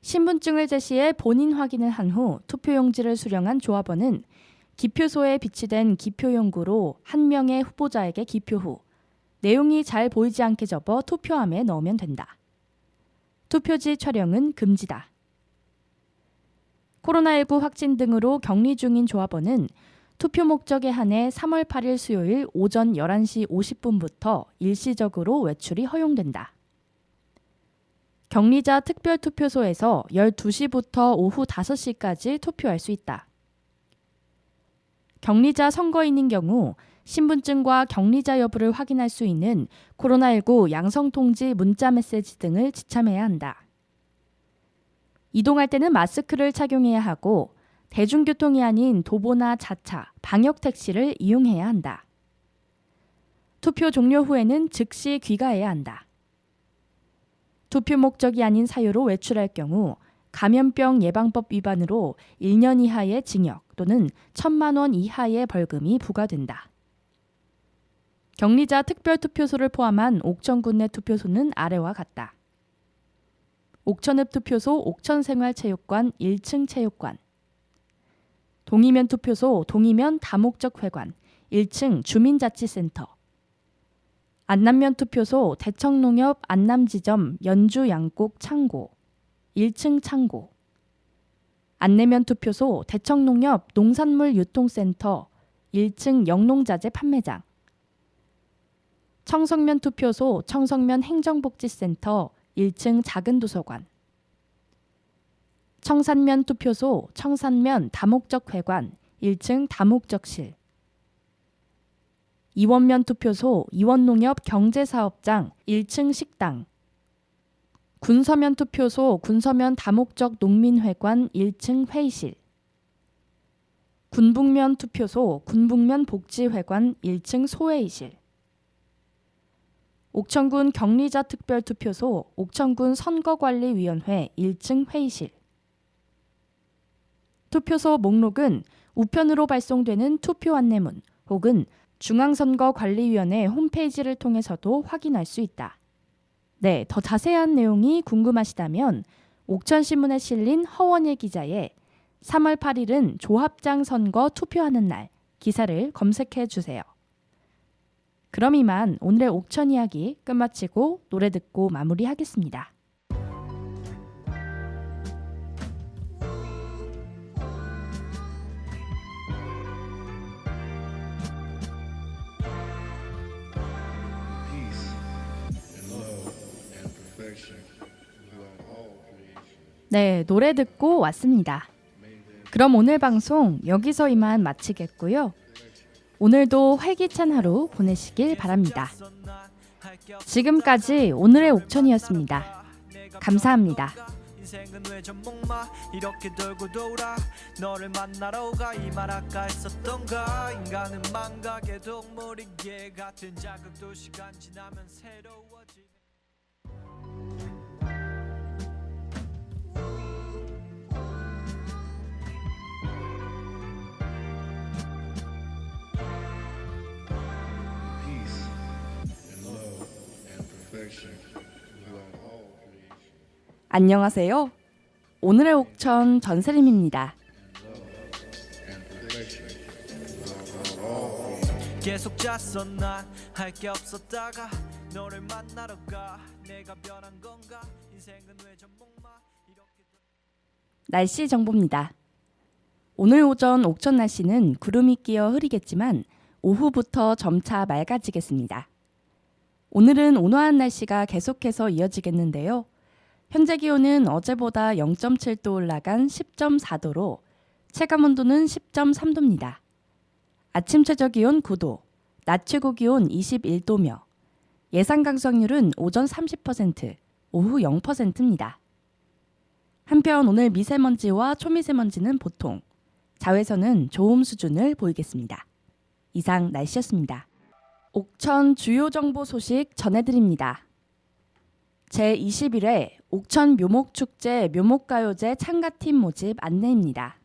신분증을 제시해 본인 확인을 한 후 투표용지를 수령한 조합원은 기표소에 비치된 기표용구로 한 명의 후보자에게 기표 후 내용이 잘 보이지 않게 접어 투표함에 넣으면 된다. 투표지 촬영은 금지다. 코로나19 확진 등으로 격리 중인 조합원은 투표 목적에 한해 3월 8일 수요일 오전 11시 50분부터 일시적으로 외출이 허용된다. 격리자 특별투표소에서 12시부터 오후 5시까지 투표할 수 있다. 격리자 선거인인 경우 신분증과 격리자 여부를 확인할 수 있는 코로나19 양성통지 문자메시지 등을 지참해야 한다. 이동할 때는 마스크를 착용해야 하고 대중교통이 아닌 도보나 자차, 방역택시를 이용해야 한다. 투표 종료 후에는 즉시 귀가해야 한다. 투표 목적이 아닌 사유로 외출할 경우 감염병 예방법 위반으로 1년 이하의 징역 또는 1,000만 원 이하의 벌금이 부과된다. 격리자 특별투표소를 포함한 옥천군 내 투표소는 아래와 같다. 옥천읍 투표소 옥천생활체육관 1층 체육관, 동이면 투표소 동이면 다목적회관 1층 주민자치센터, 안남면 투표소 대청농협 안남지점 연주 양곡 창고 1층 창고, 안내면 투표소 대청농협 농산물 유통센터 1층 영농자재 판매장, 청성면 투표소 청성면 행정복지센터 1층 작은 도서관, 청산면 투표소 청산면 다목적회관 1층 다목적실, 이원면 투표소 이원농협 경제사업장 1층 식당, 군서면 투표소 군서면 다목적 농민회관 1층 회의실, 군북면 투표소 군북면 복지회관 1층 소회의실, 옥천군 격리자 특별투표소 옥천군 선거관리위원회 1층 회의실. 투표소 목록은 우편으로 발송되는 투표 안내문 혹은 중앙선거관리위원회 홈페이지를 통해서도 확인할 수 있다. 네, 더 자세한 내용이 궁금하시다면 옥천신문에 실린 허원예 기자의 3월 8일은 조합장 선거 투표하는 날 기사를 검색해 주세요. 그럼 이만 오늘의 옥천 이야기 끝마치고 노래 듣고 마무리하겠습니다. Peace and love and perfection throughout all creation. 네, 노래 듣고 왔습니다. 그럼 오늘 방송 여기서 이만 마치겠고요. 오늘도 활기찬 하루 보내시길 바랍니다. 지금까지 오늘의 옥천이었습니다. 감사합니다. 인생은 왜 전목마 이렇게 돌고 돌아 너를 만나러 가 이 말 아까 했었던가 인간은 망각의 동물이기에 같은 자극도 시간 지나면 새로워지네. Peace and love and perfection throughout all creation. 안녕하세요. 오늘의 옥천 전세림입니다. And perfection throughout all creation. 계속 잤어 난 할 게 없었다가 너를 만나러 가 내가 변한 건가 인생은 왜 전목마 이렇게 날씨 정보입니다. 오늘 오전 옥천 날씨는 구름이 끼어 흐리겠지만 오후부터 점차 맑아지겠습니다. 오늘은 온화한 날씨가 계속해서 이어지겠는데요. 현재 기온은 어제보다 0.7도 올라간 10.4도로 체감온도는 10.3도입니다. 아침 최저 기온 9도, 낮 최고 기온 21도며 예상 강수확률은 오전 30%, 오후 0%입니다. 한편 오늘 미세먼지와 초미세먼지는 보통, 자외선은 좋음 수준을 보이겠습니다. 이상 날씨였습니다. 옥천 주요 정보 소식 전해드립니다. 제21회 옥천 묘목축제 묘목가요제 참가팀 모집 안내입니다.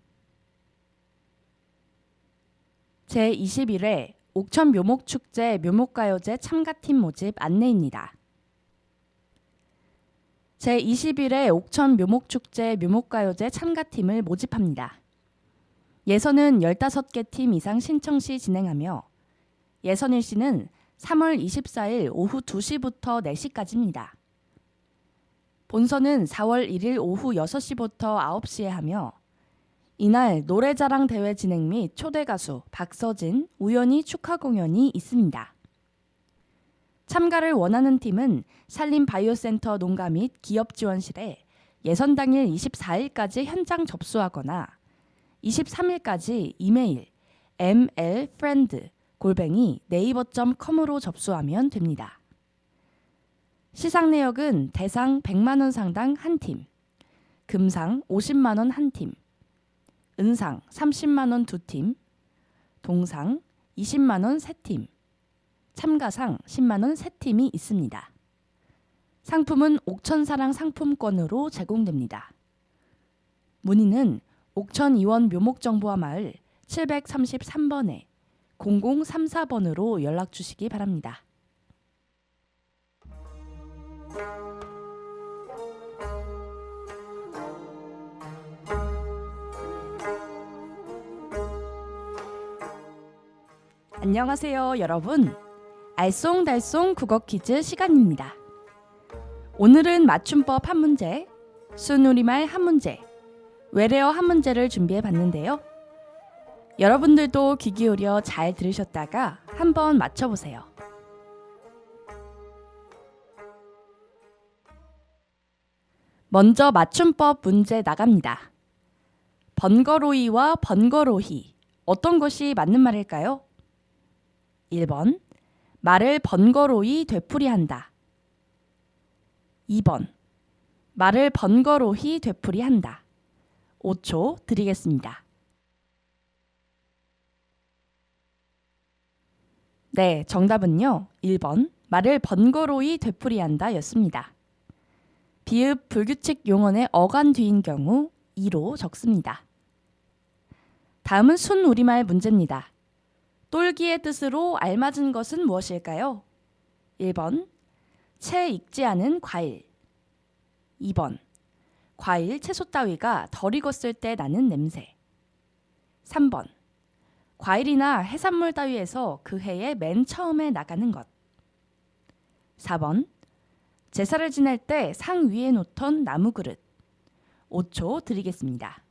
제21회 옥천 묘목축제 묘목가요제 참가팀 모집 안내입니다. 제21회 옥천 묘목축제 묘목가요제 참가팀을 모집합니다. 예선은 15개 팀 이상 신청 시 진행하며 예선 일시는 3월 24일 오후 2시부터 4시까지입니다. 본선은 4월 1일 오후 6시부터 9시에 하며 이날 노래자랑 대회 진행 및 초대 가수 박서진, 우연히 축하 공연이 있습니다. 참가를 원하는 팀은 산림바이오센터 농가 및 기업지원실에 예선 당일 24일까지 현장 접수하거나 23일까지 이메일 mlfriend@naver.com으로 접수하면 됩니다. 시상 내역은 대상 100만 원 상당 한 팀, 금상 50만 원 한 팀, 은상 30만 원 두 팀, 동상 20만 원 세 팀, 참가상 10만 원 세 팀이 있습니다. 상품은 옥천사랑 상품권으로 제공됩니다. 문의는 옥천 이원 묘목정보화 마을 733번에 0034번으로 연락 주시기 바랍니다. 안녕하세요, 여러분. 알쏭달쏭 국어 퀴즈 시간입니다. 오늘은 맞춤법 한 문제, 순우리말 한 문제, 외래어 한 문제를 준비해 봤는데요. 여러분들도 귀 기울여 잘 들으셨다가 한번 맞춰보세요. 먼저 맞춤법 문제 나갑니다. 번거로이와 번거로히 어떤 것이 맞는 말일까요? 1번 말을 번거로이 되풀이한다. 2번 말을 번거로이 되풀이한다. 5초 드리겠습니다. 네, 정답은요. 1번 말을 번거로이 되풀이한다 였습니다. 비읍 불규칙 용언의 어간 뒤인 경우 2로 적습니다. 다음은 순우리말 문제입니다. 똘기의 뜻으로 알맞은 것은 무엇일까요? 1번 채 익지 않은 과일. 2번 과일, 채소 따위가 덜 익었을 때 나는 냄새. 3번 과일이나 해산물 따위에서 그 해에 맨 처음에 나가는 것. 4번 제사를 지낼 때 상 위에 놓던 나무 그릇. 5초 드리겠습니다.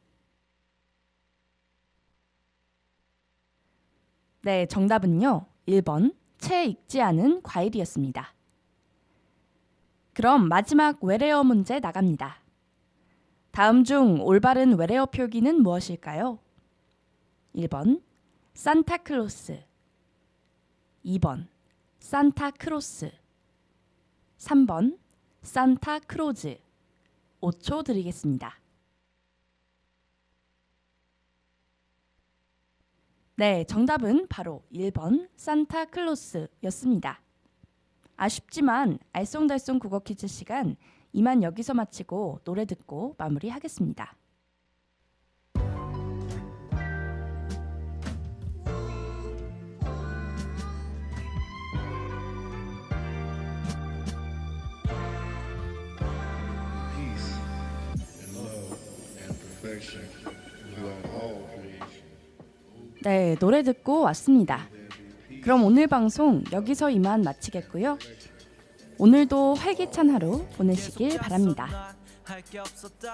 네, 정답은요. 1번 채 익지 않은 과일이었습니다. 그럼 마지막 외래어 문제 나갑니다. 다음 중 올바른 외래어 표기는 무엇일까요? 1번 산타클로스, 2번 산타크로스, 3번 산타크로즈. 5초 드리겠습니다. 네, 정답은 바로 1번 산타클로스였습니다. 아쉽지만 알쏭달쏭 국어 퀴즈 시간 이만 여기서 마치고 노래 듣고 마무리하겠습니다. Peace and love and perfection throughout all creation. 네, 노래 듣고 왔습니다. 그럼 오늘 방송 여기서 이만 마치겠고요. 오늘도 활기찬 하루 보내시길 바랍니다.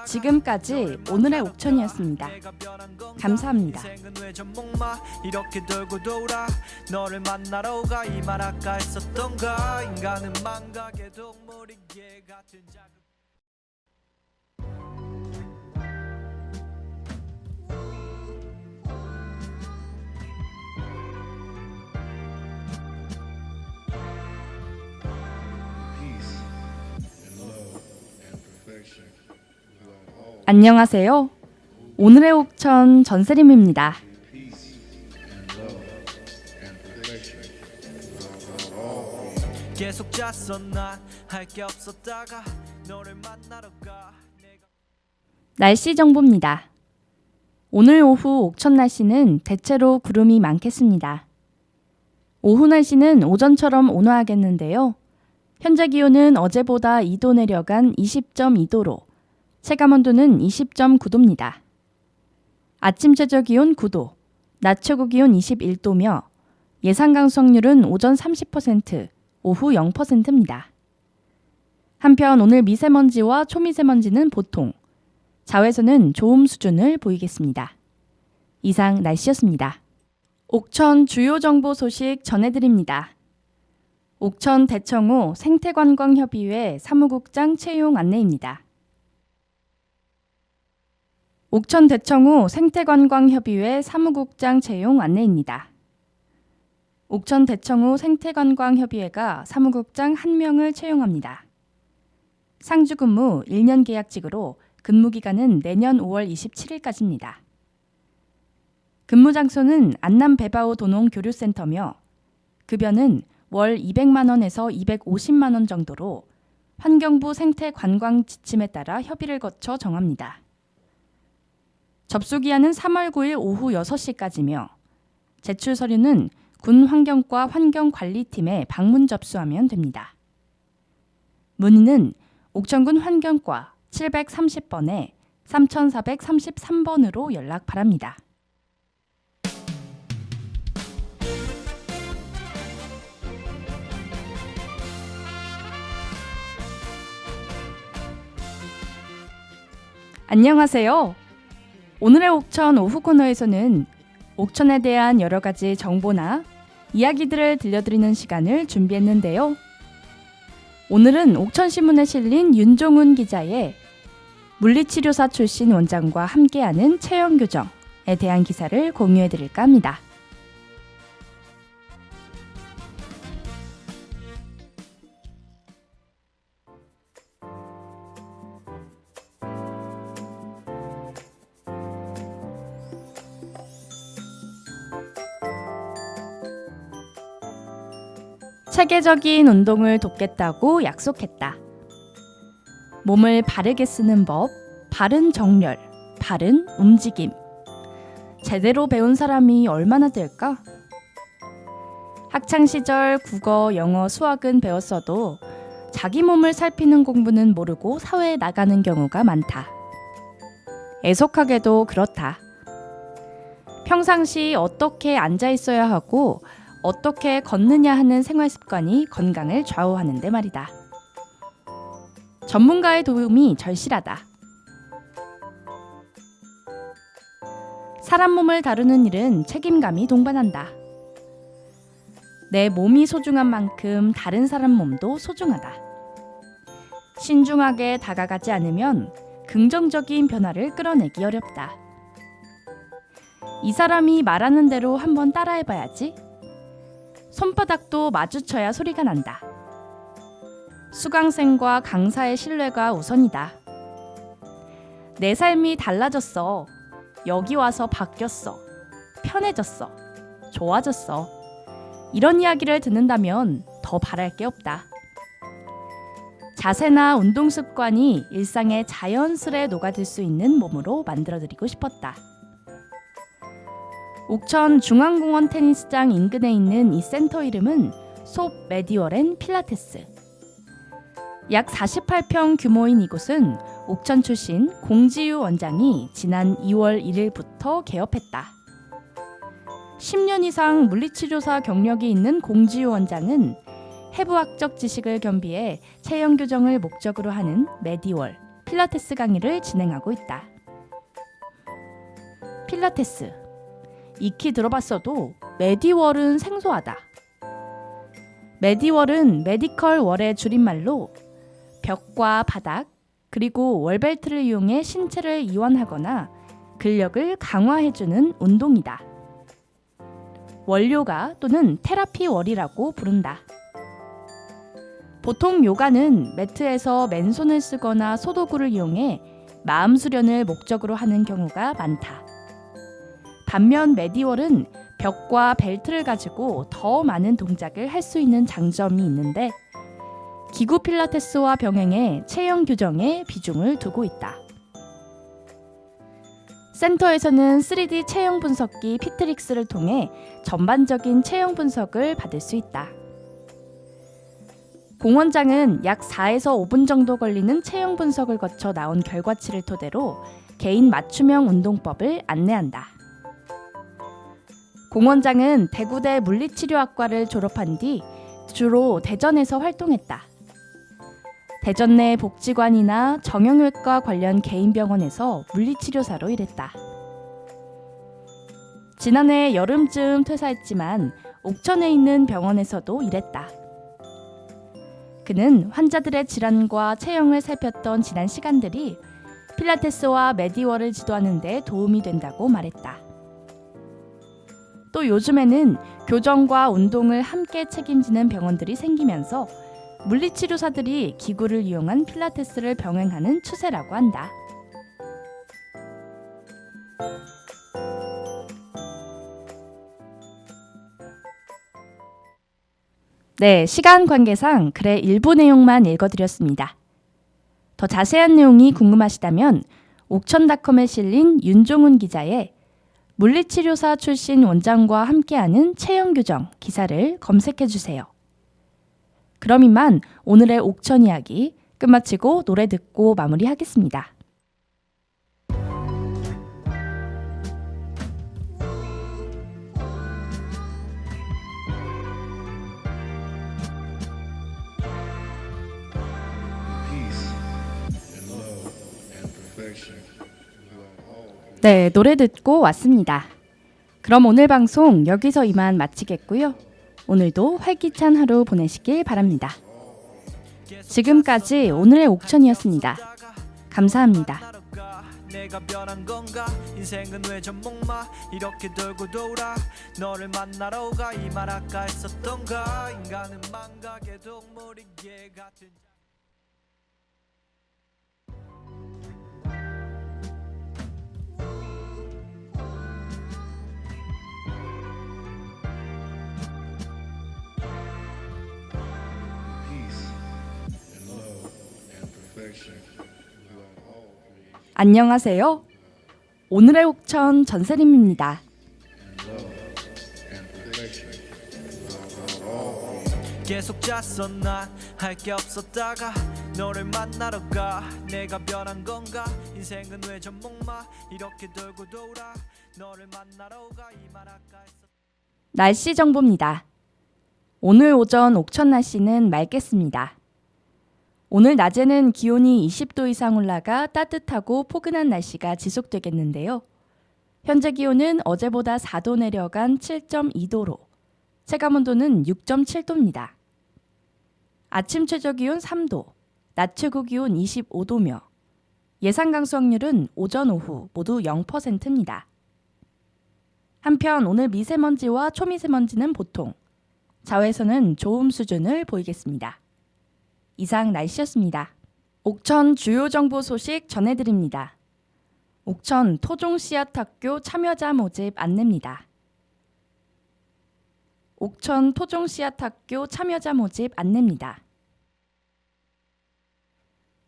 지금까지 오늘의 옥천이었습니다. 감사합니다. 인생은 왜 전목마 이렇게 돌고 돌아 너를 만나러 가 이 말 아까 했었던가 인간은 망각의 동물이기에 같은 자극 Peace and love and perfection throughout all. 안녕하세요. 오늘의 옥천 전세림입니다. Peace and love and perfection throughout all creation. 계속 잤어 난 할 게 없었다가 너를 만나러 가 내가 날씨 정보입니다. 오늘 오후 옥천 날씨는 대체로 구름이 많겠습니다. 오후 날씨는 오전처럼 온화하겠는데요. 현재 기온은 어제보다 2도 내려간 20.2도로 체감온도는 20.9도입니다. 아침 최저 기온 9도, 낮 최고 기온 21도며 예상 강수확률은 오전 30%, 오후 0%입니다. 한편 오늘 미세먼지와 초미세먼지는 보통, 자외선은 좋음 수준을 보이겠습니다. 이상 날씨였습니다. 옥천 주요 정보 소식 전해드립니다. 옥천 대청호 생태관광협의회 사무국장 채용 안내입니다. 옥천 대청호 생태관광협의회 사무국장 채용 안내입니다. 옥천 대청호 생태관광협의회가 사무국장 1명을 채용합니다. 상주근무 1년 계약직으로 근무기간은 내년 5월 27일까지입니다. 근무 장소는 안남 배바오 도농 교류센터며 급여는 월 200만 원에서 250만 원 정도로 환경부 생태관광 지침에 따라 협의를 거쳐 정합니다. 접수기한은 3월 9일 오후 6시까지며 제출 서류는 군 환경과 환경관리팀에 방문 접수하면 됩니다. 문의는 옥천군 환경과 730번에 3433번으로 연락 바랍니다. 안녕하세요. 오늘의 옥천 오후 코너에서는 옥천에 대한 여러 가지 정보나 이야기들을 들려드리는 시간을 준비했는데요. 오늘은 옥천신문에 실린 윤종훈 기자의 물리치료사 출신 원장과 함께하는 채용 규정에 대한 기사를 공유해드릴까 합니다. 체계적인 운동을 돕겠다고 약속했다. 몸을 바르게 쓰는 법, 바른 정렬, 바른 움직임. 제대로 배운 사람이 얼마나 될까? 학창시절 국어, 영어, 수학은 배웠어도 자기 몸을 살피는 공부는 모르고 사회에 나가는 경우가 많다. 애석하게도 그렇다. 평상시 어떻게 앉아 있어야 하고 어떻게 걷느냐 하는 생활 습관이 건강을 좌우하는데 말이다. 전문가의 도움이 절실하다. 사람 몸을 다루는 일은 책임감이 동반한다. 내 몸이 소중한 만큼 다른 사람 몸도 소중하다. 신중하게 다가가지 않으면 긍정적인 변화를 끌어내기 어렵다. 이 사람이 말하는 대로 한번 따라해봐야지. 손바닥도 마주쳐야 소리가 난다. 수강생과 강사의 신뢰가 우선이다. 내 삶이 달라졌어. 여기 와서 바뀌었어. 편해졌어. 좋아졌어. 이런 이야기를 듣는다면 더 바랄 게 없다. 자세나 운동 습관이 일상에 자연스레 녹아들 수 있는 몸으로 만들어드리고 싶었다. 옥천 중앙공원 테니스장 인근에 있는 이 센터 이름은 솝 메디월 앤 필라테스. 약 48평 규모인 이곳은 옥천 출신 공지유 원장이 지난 2월 1일부터 개업했다. 10년 이상 물리치료사 경력이 있는 공지유 원장은 해부학적 지식을 겸비해 체형 교정을 목적으로 하는 메디월, 필라테스 강의를 진행하고 있다. 필라테스. 익히 들어봤어도 메디월은 생소하다. 메디월은 메디컬 월의 줄임말로 벽과 바닥, 그리고 월벨트를 이용해 신체를 이완하거나 근력을 강화해주는 운동이다. 월요가 또는 테라피 월이라고 부른다. 보통 요가는 매트에서 맨손을 쓰거나 소도구를 이용해 마음 수련을 목적으로 하는 경우가 많다. 반면 메디월은 벽과 벨트를 가지고 더 많은 동작을 할 수 있는 장점이 있는데 기구 필라테스와 병행해 체형 교정에 비중을 두고 있다. 센터에서는 3D 체형 분석기 피트릭스를 통해 전반적인 체형 분석을 받을 수 있다. 공 원장은 약 4에서 5분 정도 걸리는 체형 분석을 거쳐 나온 결과치를 토대로 개인 맞춤형 운동법을 안내한다. 공 원장은 대구대 물리치료학과를 졸업한 뒤 주로 대전에서 활동했다. 대전 내 복지관이나 정형외과 관련 개인 병원에서 물리치료사로 일했다. 지난해 여름쯤 퇴사했지만 옥천에 있는 병원에서도 일했다. 그는 환자들의 질환과 체형을 살폈던 지난 시간들이 필라테스와 메디월을 지도하는 데 도움이 된다고 말했다. 또 요즘에는 교정과 운동을 함께 책임지는 병원들이 생기면서 물리치료사들이 기구를 이용한 필라테스를 병행하는 추세라고 한다. 네, 시간 관계상 글의 일부 내용만 읽어드렸습니다. 더 자세한 내용이 궁금하시다면 옥천닷컴에 실린 윤종훈 기자의 물리치료사 출신 원장과 함께하는 체형 교정 기사를 검색해주세요. 그럼 이만 오늘의 옥천 이야기 끝마치고 노래 듣고 마무리하겠습니다. Peace and love and perfection 네, 노래 듣고 왔습니다. 그럼 오늘 방송 여기서 이만 마치겠고요. 오늘도 활기찬 하루 보내시길 바랍니다. 지금까지 오늘의 옥천이었습니다. 감사합니다. 내가 변한 건가 인생은 왜 전목마 이렇게 돌고 돌아 너를 만나러 가 이 말 아까 했었던가 인간은 망각의 동물이 개 같은 Peace and love and perfection throughout all creation. 안녕하세요. 오늘의 옥천 전세림입니다. And perfection throughout all creation. 계속 잤어 난 할 게 없었다가 너를 만나러 가 내가 변한 건가 인생은 왜 전목마 이렇게 돌고 돌아 너를 만나러 가 이 말 아까 했었 날씨 정보입니다. 오늘 오전 옥천 날씨는 맑겠습니다. 오늘 낮에는 기온이 20도 이상 올라가 따뜻하고 포근한 날씨가 지속되겠는데요. 현재 기온은 어제보다 4도 내려간 7.2도로 체감온도는 6.7도입니다. 아침 최저 기온 3도, 낮 최고 기온 25도며 예상 강수 확률은 오전 오후 모두 0%입니다. 한편 오늘 미세먼지와 초미세먼지는 보통, 자외선은 좋음 수준을 보이겠습니다. 이상 날씨였습니다. 옥천 주요 정보 소식 전해드립니다. 옥천 토종 씨앗학교 참여자 모집 안내입니다. 옥천 토종 씨앗학교 참여자 모집 안내입니다.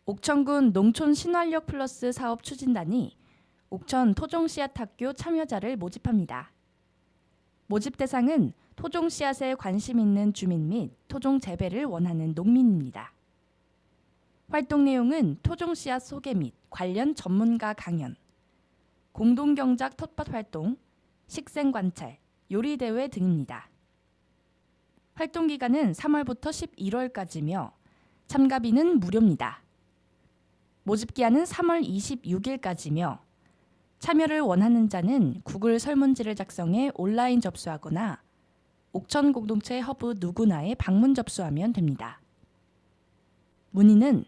옥천군 농촌 신활력 플러스 사업 추진단이 옥천 토종 씨앗학교 참여자를 모집합니다. 모집 대상은 토종 씨앗에 관심 있는 주민 및 토종 재배를 원하는 농민입니다. 활동 내용은 토종 씨앗 소개 및 관련 전문가 강연, 공동경작 텃밭 활동, 식생 관찰, 요리 대회 등입니다. 활동 기간은 3월부터 11월까지며 참가비는 무료입니다. 모집 기한은 3월 26일까지며 참여를 원하는 자는 구글 설문지를 작성해 온라인 접수하거나 옥천 공동체 허브 누구나에 방문 접수하면 됩니다. 문의는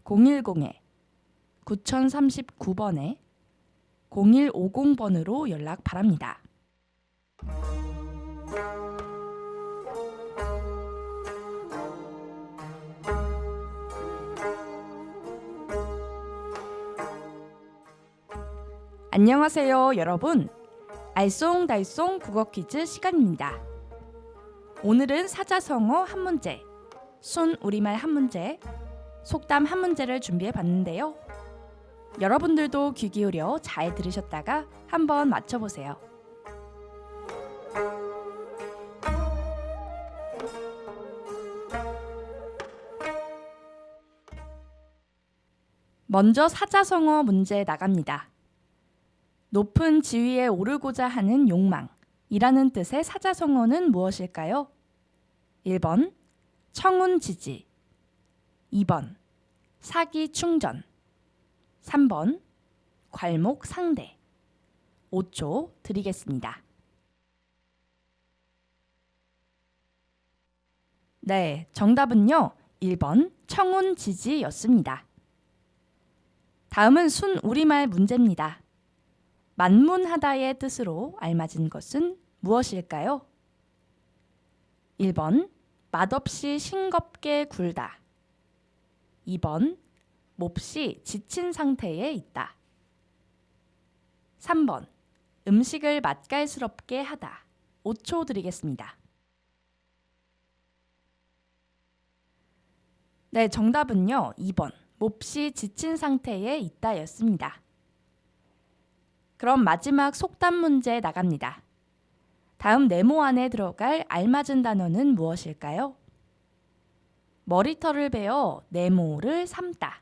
010-9039번에 0150번으로 연락 바랍니다. 안녕하세요, 여러분. 알쏭달쏭 국어 퀴즈 시간입니다. 오늘은 사자성어 한 문제, 순 우리말 한 문제, 속담 한 문제를 준비해 봤는데요. 여러분들도 귀 기울여 잘 들으셨다가 한번 맞춰보세요. 먼저 사자성어 문제 나갑니다. 높은 지위에 오르고자 하는 욕망이라는 뜻의 사자성어는 무엇일까요? 1번 청운지지, 2번 사기충전, 3번 괄목상대. 5초 드리겠습니다. 네, 정답은요. 1번 청운지지였습니다. 다음은 순 우리말 문제입니다. 만문하다의 뜻으로 알맞은 것은 무엇일까요? 1번 맛없이 싱겁게 굴다, 2번 몹시 지친 상태에 있다, 3번 음식을 맛깔스럽게 하다. 5초 드리겠습니다. 네, 정답은요. 2번 몹시 지친 상태에 있다 였습니다. 그럼 마지막 속담 문제 나갑니다. 다음 네모 안에 들어갈 알맞은 단어는 무엇일까요? 머리털을 베어 네모를 삶다,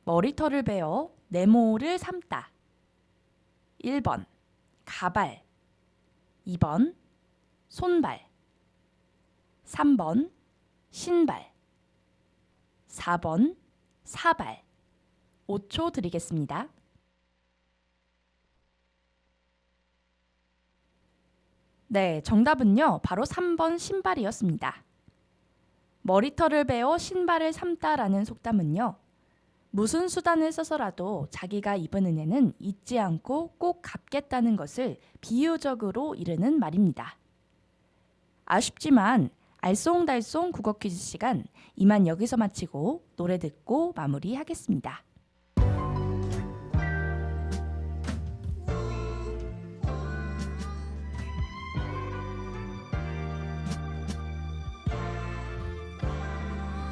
머리털을 베어 네모를 삶다. 1번 가발, 2번 손발, 3번 신발, 4번 사발. 5초 드리겠습니다. 네, 정답은요. 바로 3번 신발이었습니다. 머리털을 베어 신발을 삼다라는 속담은요. 무슨 수단을 써서라도 자기가 입은 은혜는 잊지 않고 꼭 갚겠다는 것을 비유적으로 이르는 말입니다. 아쉽지만 알쏭달쏭 국어 퀴즈 시간 이만 여기서 마치고 노래 듣고 마무리하겠습니다.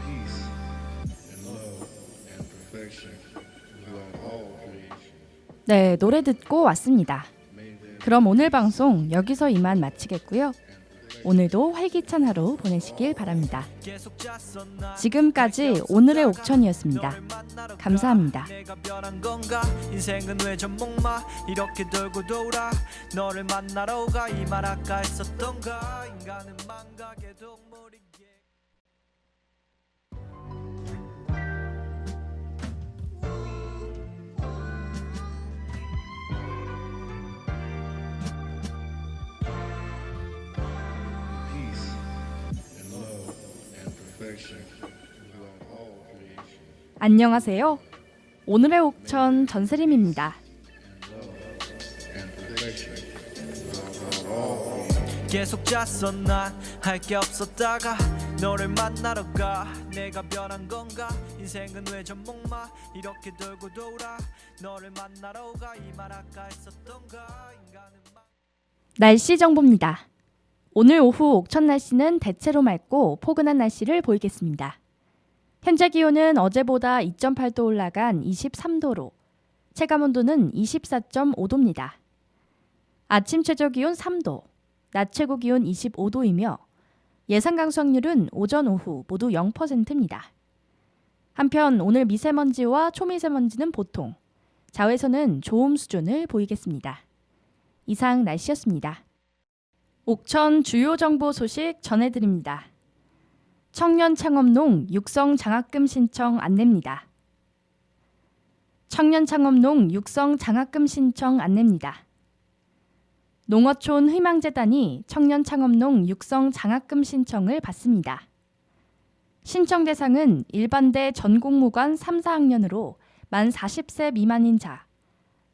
Peace and love and perfection throughout all creation. 네, 노래 듣고 왔습니다. May there 그럼 오늘 방송 여기서 이만 마치겠고요. 오늘도 활기찬 하루 보내시길 바랍니다. 지금까지 오늘의 옥천이었습니다. 감사합니다. 내가 변한 건가? 인생은 왜 전목마 이렇게 돌고 돌아 너를 만나러 가 이 말 아까 했었던가 인간은 망각의 동물이기에 peace and love and perfection throughout all creation. 안녕하세요. 오늘의 옥천 전세림입니다. And perfection throughout all creation. 계속 잤어 난 할 게 없었다가 너를 만나러 가 내가 변한 건가 인생은 왜 전목마 이렇게 돌고 돌아 너를 만나러 가 이 말 아까 했었던가 인간은 날씨 정보입니다. 오늘 오후 옥천 날씨는 대체로 맑고 포근한 날씨를 보이겠습니다. 현재 기온은 어제보다 2.8도 올라간 23도로 체감온도는 24.5도입니다. 아침 최저 기온 3도, 낮 최고 기온 25도이며 예상 강수확률은 오전 오후 모두 0%입니다. 한편 오늘 미세먼지와 초미세먼지는 보통, 자외선은 좋음 수준을 보이겠습니다. 이상 날씨였습니다. 옥천 주요 정보 소식 전해드립니다. 청년창업농 육성 장학금 신청 안내입니다. 청년창업농 육성 장학금 신청 안내입니다. 농어촌 희망재단이 청년창업농 육성 장학금 신청을 받습니다. 신청 대상은 일반대 전공무관 3, 4학년으로 만 40세 미만인 자,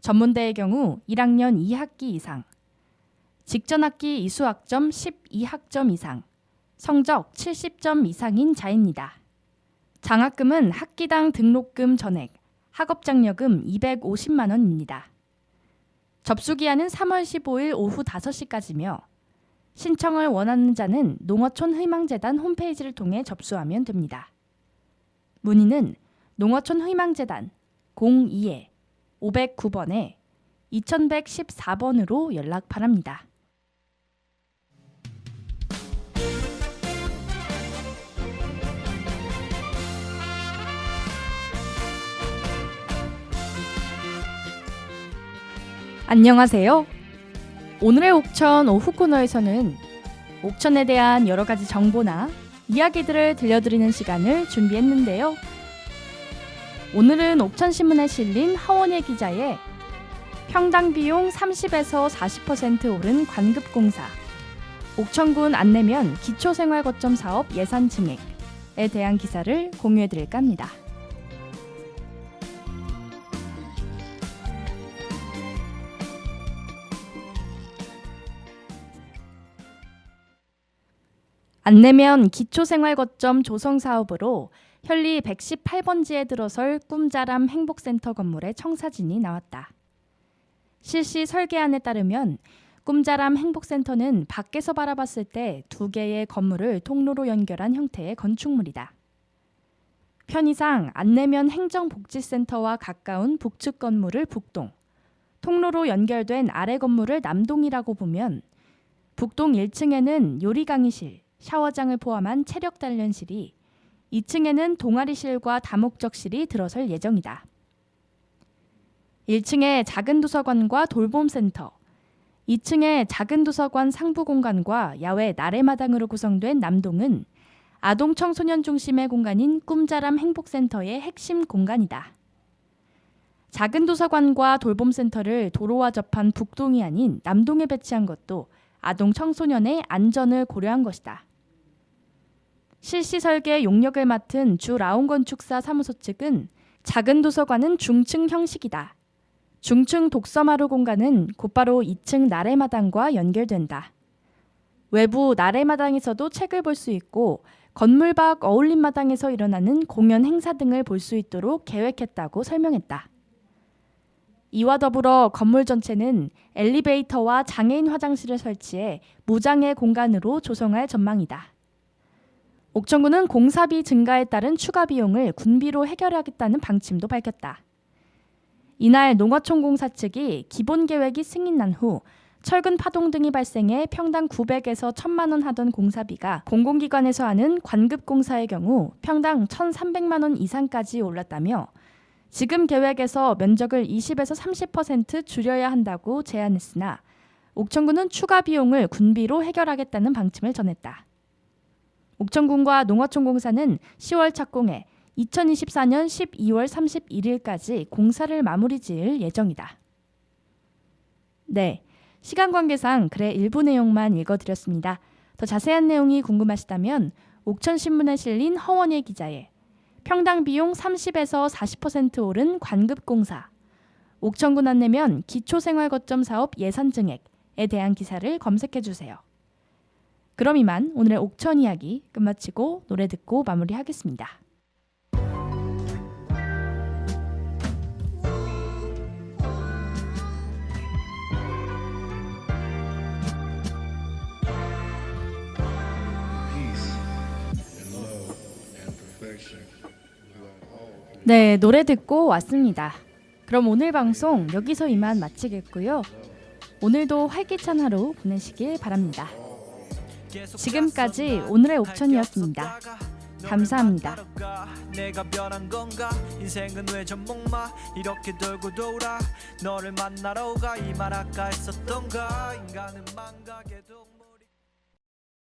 전문대의 경우 1학년 2학기 이상, 직전학기 이수학점 12학점 이상, 성적 70점 이상인 자입니다. 장학금은 학기당 등록금 전액, 학업장려금 250만 원입니다. 접수기한은 3월 15일 오후 5시까지며 신청을 원하는 자는 농어촌 희망재단 홈페이지를 통해 접수하면 됩니다. 문의는 농어촌 희망재단 02-509번에 2114번으로 연락 바랍니다. 안녕하세요. 오늘의 옥천 오후 코너에서는 옥천에 대한 여러 가지 정보나 이야기들을 들려드리는 시간을 준비했는데요. 오늘은 옥천신문에 실린 하원예 기자의 평당 비용 30에서 40% 오른 관급공사, 옥천군 안내면 기초생활거점 사업 예산 증액에 대한 기사를 공유해드릴까 합니다. 안내면 기초생활거점 조성사업으로 현리 118번지에 들어설 꿈자람 행복센터 건물의 청사진이 나왔다. 실시 설계안에 따르면 꿈자람 행복센터는 밖에서 바라봤을 때 두 개의 건물을 통로로 연결한 형태의 건축물이다. 편의상 안내면 행정복지센터와 가까운 북측 건물을 북동, 통로로 연결된 아래 건물을 남동이라고 보면 북동 1층에는 요리강의실, 샤워장을 포함한 체력단련실이, 2층에는 동아리실과 다목적실이 들어설 예정이다. 1층에 작은 도서관과 돌봄센터, 2층에 작은 도서관 상부공간과 야외 나래마당으로 구성된 남동은 아동 청소년 중심의 공간인 꿈자람 행복센터의 핵심 공간이다. 작은 도서관과 돌봄센터를 도로와 접한 북동이 아닌 남동에 배치한 것도 아동 청소년의 안전을 고려한 것이다. 실시 설계 용역을 맡은 주 라온건축사 사무소 측은 작은 도서관은 중층 형식이다. 중층 독서마루 공간은 곧바로 2층 나래마당과 연결된다. 외부 나래마당에서도 책을 볼 수 있고 건물 밖 어울림마당에서 일어나는 공연 행사 등을 볼 수 있도록 계획했다고 설명했다. 이와 더불어 건물 전체는 엘리베이터와 장애인 화장실을 설치해 무장애 공간으로 조성할 전망이다. 옥천군은 공사비 증가에 따른 추가 비용을 군비로 해결하겠다는 방침도 밝혔다. 이날 농어촌공사 측이 기본 계획이 승인난 후 철근 파동 등이 발생해 평당 900에서 1,000만 원 하던 공사비가 공공기관에서 하는 관급 공사의 경우 평당 1,300만 원 이상까지 올랐다며 지금 계획에서 면적을 20에서 30% 줄여야 한다고 제안했으나 옥천군은 추가 비용을 군비로 해결하겠다는 방침을 전했다. 옥천군과 농어촌공사는 10월 착공해 2024년 12월 31일까지 공사를 마무리 지을 예정이다. 네, 시간 관계상 글의 일부 내용만 읽어드렸습니다. 더 자세한 내용이 궁금하시다면 옥천신문에 실린 허원예 기자의 평당 비용 30에서 40% 오른 관급공사, 옥천군 안내면 기초생활거점 사업 예산 증액에 대한 기사를 검색해주세요. 그럼 이만 오늘의 옥천 이야기 끝마치고 노래 듣고 마무리하겠습니다. Peace and love and perfection throughout all. 네, 노래 듣고 왔습니다. 그럼 오늘 방송 여기서 이만 마치겠고요. 오늘도 활기찬 하루 보내시길 바랍니다. 지금까지 오늘의 옥천이었습니다. 감사합니다. 내가 변한 건가? 인생은 왜 전목마 이렇게 돌고 돌아 너를 만나러 가 이 말 아까 했었던가? 인간은 망각의 동물